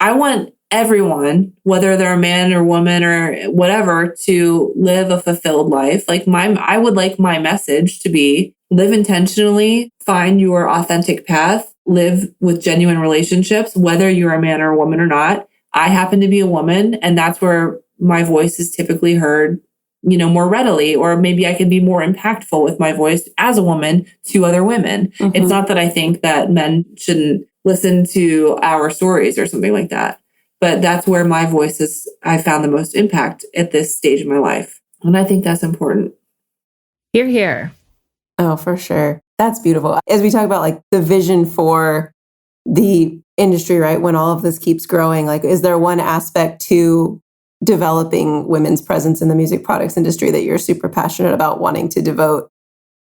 want everyone, whether they're a man or woman or whatever, to live a fulfilled life. Like I would like my message to be live intentionally, find your authentic path, live with genuine relationships, whether you're a man or a woman or not. I happen to be a woman, and that's where my voice is typically heard, more readily, or maybe I can be more impactful with my voice as a woman to other women. Mm-hmm. It's not that I think that men shouldn't listen to our stories or something like that, but that's where my voice I found the most impact at this stage of my life. And I think that's important. Hear, hear. Oh, for sure. That's beautiful. As we talk about like the vision for the industry, right? When all of this keeps growing, like, is there one aspect to developing women's presence in the music products industry that you're super passionate about wanting to devote,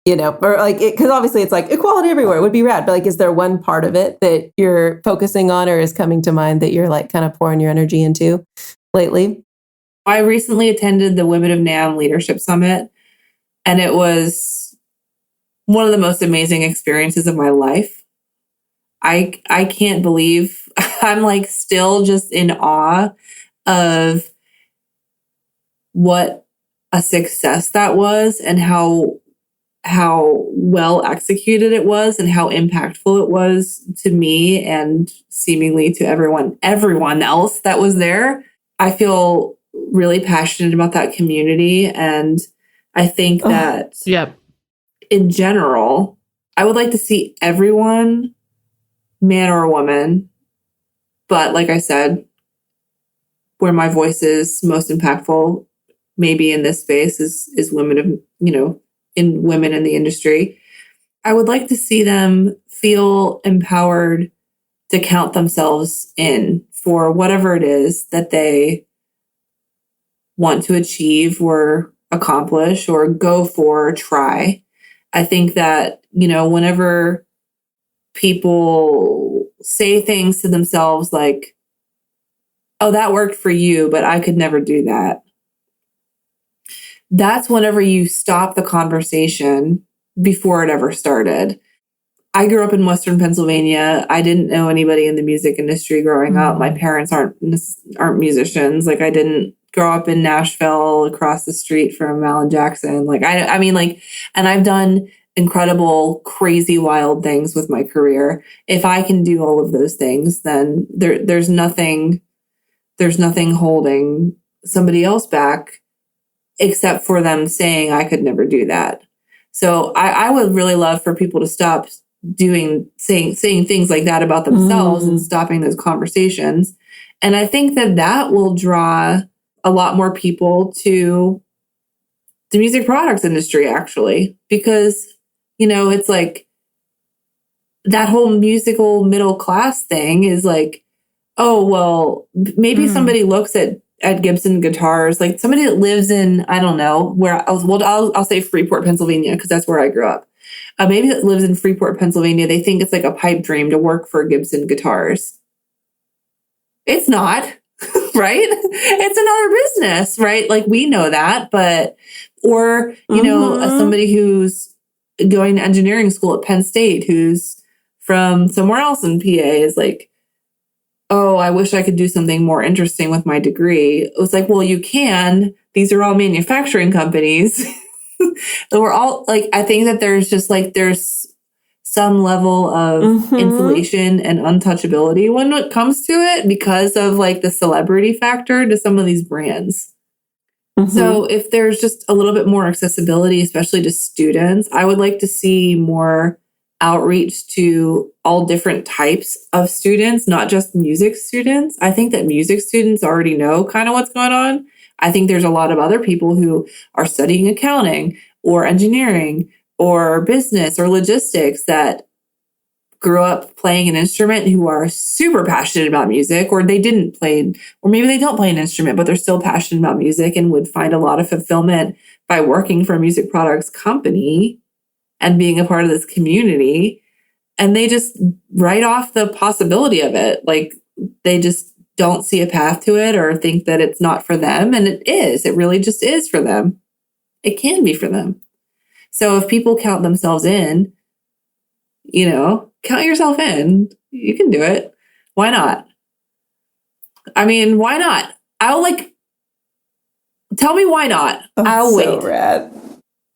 or like, because obviously it's like equality everywhere would be rad, but like, is there one part of it that you're focusing on or is coming to mind that you're like kind of pouring your energy into lately? I recently attended the Women of NAMM Leadership Summit, and it was one of the most amazing experiences of my life. I can't believe I'm like still just in awe of what a success that was and how well executed it was and how impactful it was to me and seemingly to everyone else that was there. I feel really passionate about that community, and I think that Yep. in general, I would like to see everyone, man or woman, but like I said, where my voice is most impactful, maybe in this space is women of, in women in the industry. I would like to see them feel empowered to count themselves in for whatever it is that they want to achieve or accomplish or go for or try. I think that, whenever people say things to themselves like, oh, that worked for you, but I could never do that. That's whenever you stop the conversation before it ever started. I grew up in Western Pennsylvania. I didn't know anybody in the music industry growing up. My parents aren't musicians. Like I didn't grow up in Nashville across the street from Alan Jackson. Like and I've done incredible, crazy, wild things with my career. If I can do all of those things, then there's nothing holding somebody else back except for them saying I could never do that. So I would really love for people to stop saying things like that about themselves and stopping those conversations. And I think that will draw a lot more people to the music products industry, actually, because, it's like that whole musical middle class thing is like, oh, well, maybe somebody looks at Gibson guitars, like somebody that lives in, I don't know, where I'll say Freeport, Pennsylvania, because that's where I grew up. Maybe that lives in Freeport, Pennsylvania. They think it's like a pipe dream to work for Gibson guitars. It's not, right? It's another business, right? Like we know that, or somebody who's going to engineering school at Penn State, who's from somewhere else in PA is like, oh, I wish I could do something more interesting with my degree. It was like, well, you can. These are all manufacturing companies. We're all like, I think that there's some level of insulation and untouchability when it comes to it because of like the celebrity factor to some of these brands. So if there's just a little bit more accessibility, especially to students, I would like to see more outreach to all different types of students, not just music students. I think that music students already know kind of what's going on. I think there's a lot of other people who are studying accounting or engineering or business or logistics that grew up playing an instrument who are super passionate about music, or they didn't play, or maybe they don't play an instrument, but they're still passionate about music and would find a lot of fulfillment by working for a music products company and being a part of this community. And they just write off the possibility of it. Like they just don't see a path to it or think that it's not for them. And it is. It really just is for them. It can be for them. So if people count themselves in, you know, count yourself in. You can do it. Why not? I mean, why not? Tell me why not. I'll wait. So rad.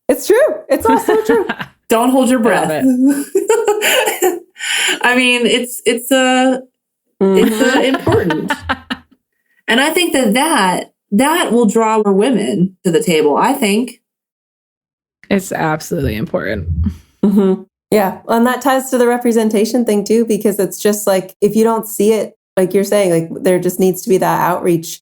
It's true. It's also true. Don't hold your breath. I mean, it's important. And I think that will draw more women to the table, I think. It's absolutely important. Yeah. And that ties to the representation thing too, because it's just like, if you don't see it, like you're saying, like there just needs to be that outreach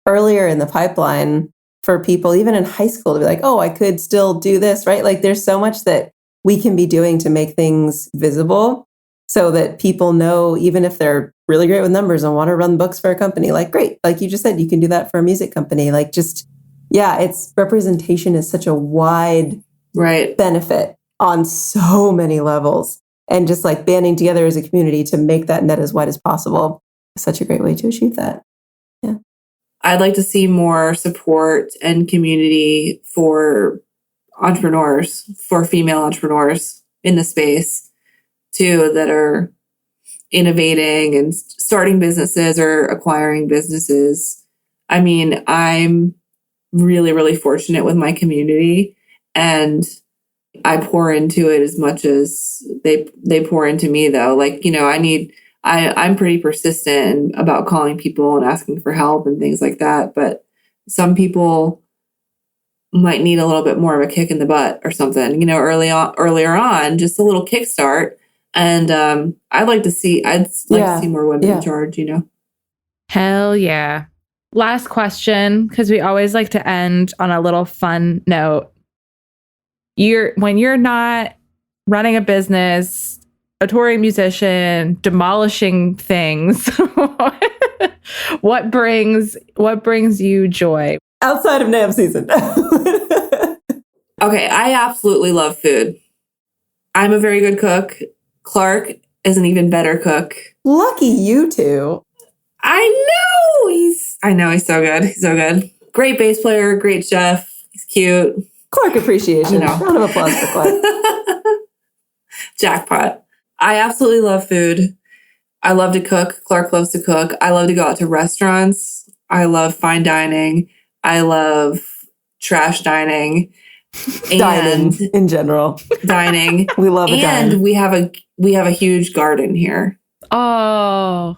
earlier in the pipeline for people, even in high school, to be like, oh, I could still do this, right? Like there's so much that we can be doing to make things visible so that people know, even if they're really great with numbers and want to run books for a company, like great. Like you just said, you can do that for a music company. Like just, yeah, it's representation is such a wide benefit on so many levels. And just like banding together as a community to make that net as wide as possible is such a great way to achieve that. Yeah. I'd like to see more support and community for entrepreneurs, for female entrepreneurs in the space too, that are innovating and starting businesses or acquiring businesses. I mean, I'm really, really fortunate with my community, and I pour into it as much as they pour into me, though. Like, you know, I'm pretty persistent about calling people and asking for help and things like that. But some people might need a little bit more of a kick in the butt or something, you know, earlier on, just a little kickstart. And I'd like to see more women in charge, you know. Hell yeah. Last question, because we always like to end on a little fun note. When you're not running a business, a touring musician, demolishing things, what brings you joy? Outside of NAMM season. Okay, I absolutely love food. I'm a very good cook. Clark is an even better cook. Lucky you two. I know he's so good. He's so good. Great bass player, great chef. He's cute. Clark appreciation. Round of applause for Clark. Jackpot. I absolutely love food. I love to cook. Clark loves to cook. I love to go out to restaurants. I love fine dining. I love trash dining. Dining in general. Dining. We love it. And we have a huge garden here. Oh.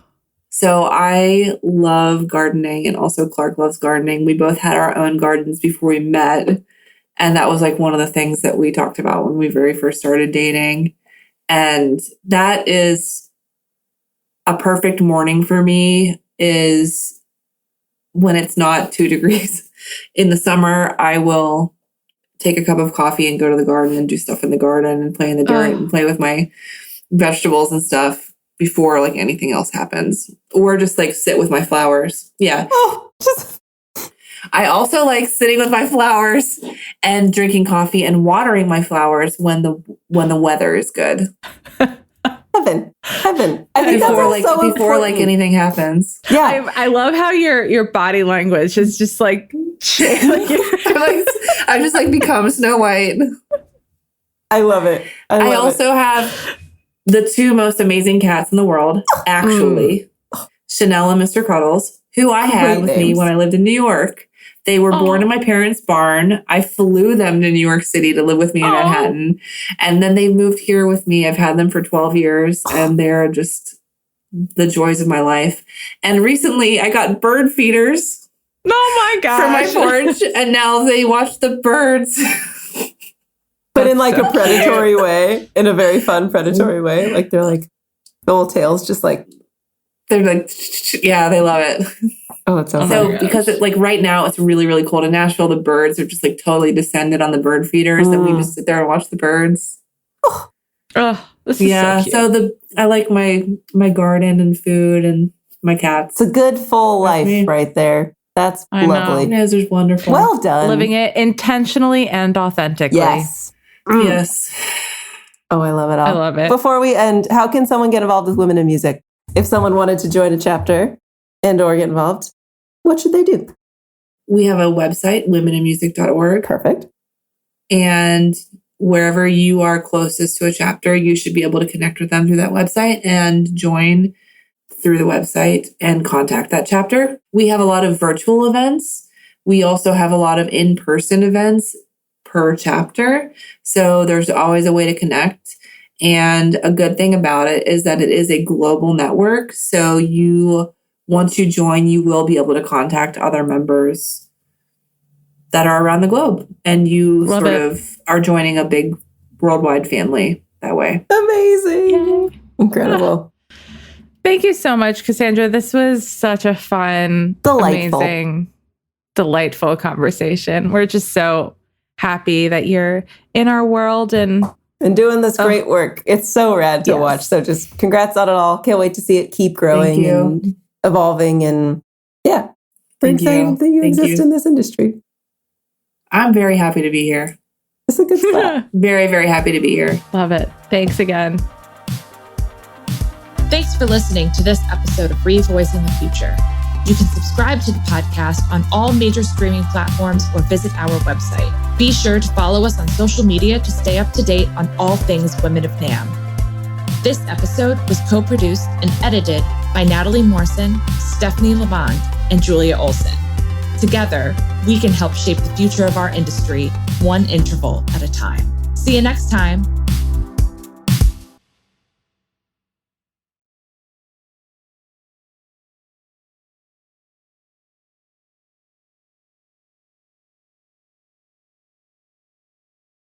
So I love gardening, and also Clark loves gardening. We both had our own gardens before we met. And that was like one of the things that we talked about when we very first started dating. And that is a perfect morning for me, is when it's not 2 degrees. In the summer, I will take a cup of coffee and go to the garden and do stuff in the garden and play in the dirt and play with my vegetables and stuff before like anything else happens, or just like sit with my flowers. Yeah. I also like sitting with my flowers and drinking coffee and watering my flowers when the weather is good. Heaven. I think before like anything happens. Yeah. I love how your body language is just like I just like become Snow White. I love it. I also have the 2 most amazing cats in the world, actually. Chanel and Mr. Cuddles, who I had with me when I lived in New York. They were born in my parents' barn. I flew them to New York City to live with me in Manhattan. And then they moved here with me. I've had them for 12 years and they're just the joys of my life. And recently I got bird feeders. Oh my gosh. For my porch. And now they watch the birds. But in like a predatory way, in a very fun predatory way. Like they're like, the whole tail's just like. They're like, yeah, they love it. Oh, it's so because it's like right now it's really, really cold in Nashville. The birds are just like totally descended on the bird feeders that we just sit there and watch the birds. This is so cute. So I like my garden and food and my cats. It's a good full life right there. That's lovely. It is just wonderful. Well done. Living it intentionally and authentically. Yes. Yes. Oh, I love it all. I love it. Before we end, how can someone get involved with Women in Music? If someone wanted to join a chapter and or get involved, what should they do? We have a website, womeninmusic.org. Perfect. And wherever you are closest to a chapter, you should be able to connect with them through that website and join through the website and contact that chapter. We have a lot of virtual events. We also have a lot of in-person events per chapter. So there's always a way to connect. And a good thing about it is that it is a global network. So once you join, you will be able to contact other members that are around the globe. And you are joining a big worldwide family that way. Amazing. Yay. Incredible. Thank you so much, Cassandra. This was such a fun, amazing, delightful conversation. We're just so happy that you're in our world and doing this great work. It's so rad to watch. So just congrats on it all. Can't wait to see it keep growing and evolving. And we're excited that you exist in this industry. I'm very happy to be here. It's a good spot. Very, very happy to be here. Love it. Thanks again. Thanks for listening to this episode of ReVoicing the Future. You can subscribe to the podcast on all major streaming platforms or visit our website. Be sure to follow us on social media to stay up to date on all things Women of NAMM. This episode was co-produced and edited by Natalie Morrison, Stephanie Lamond, and Julia Olsen. Together, we can help shape the future of our industry, one interval at a time. See you next time.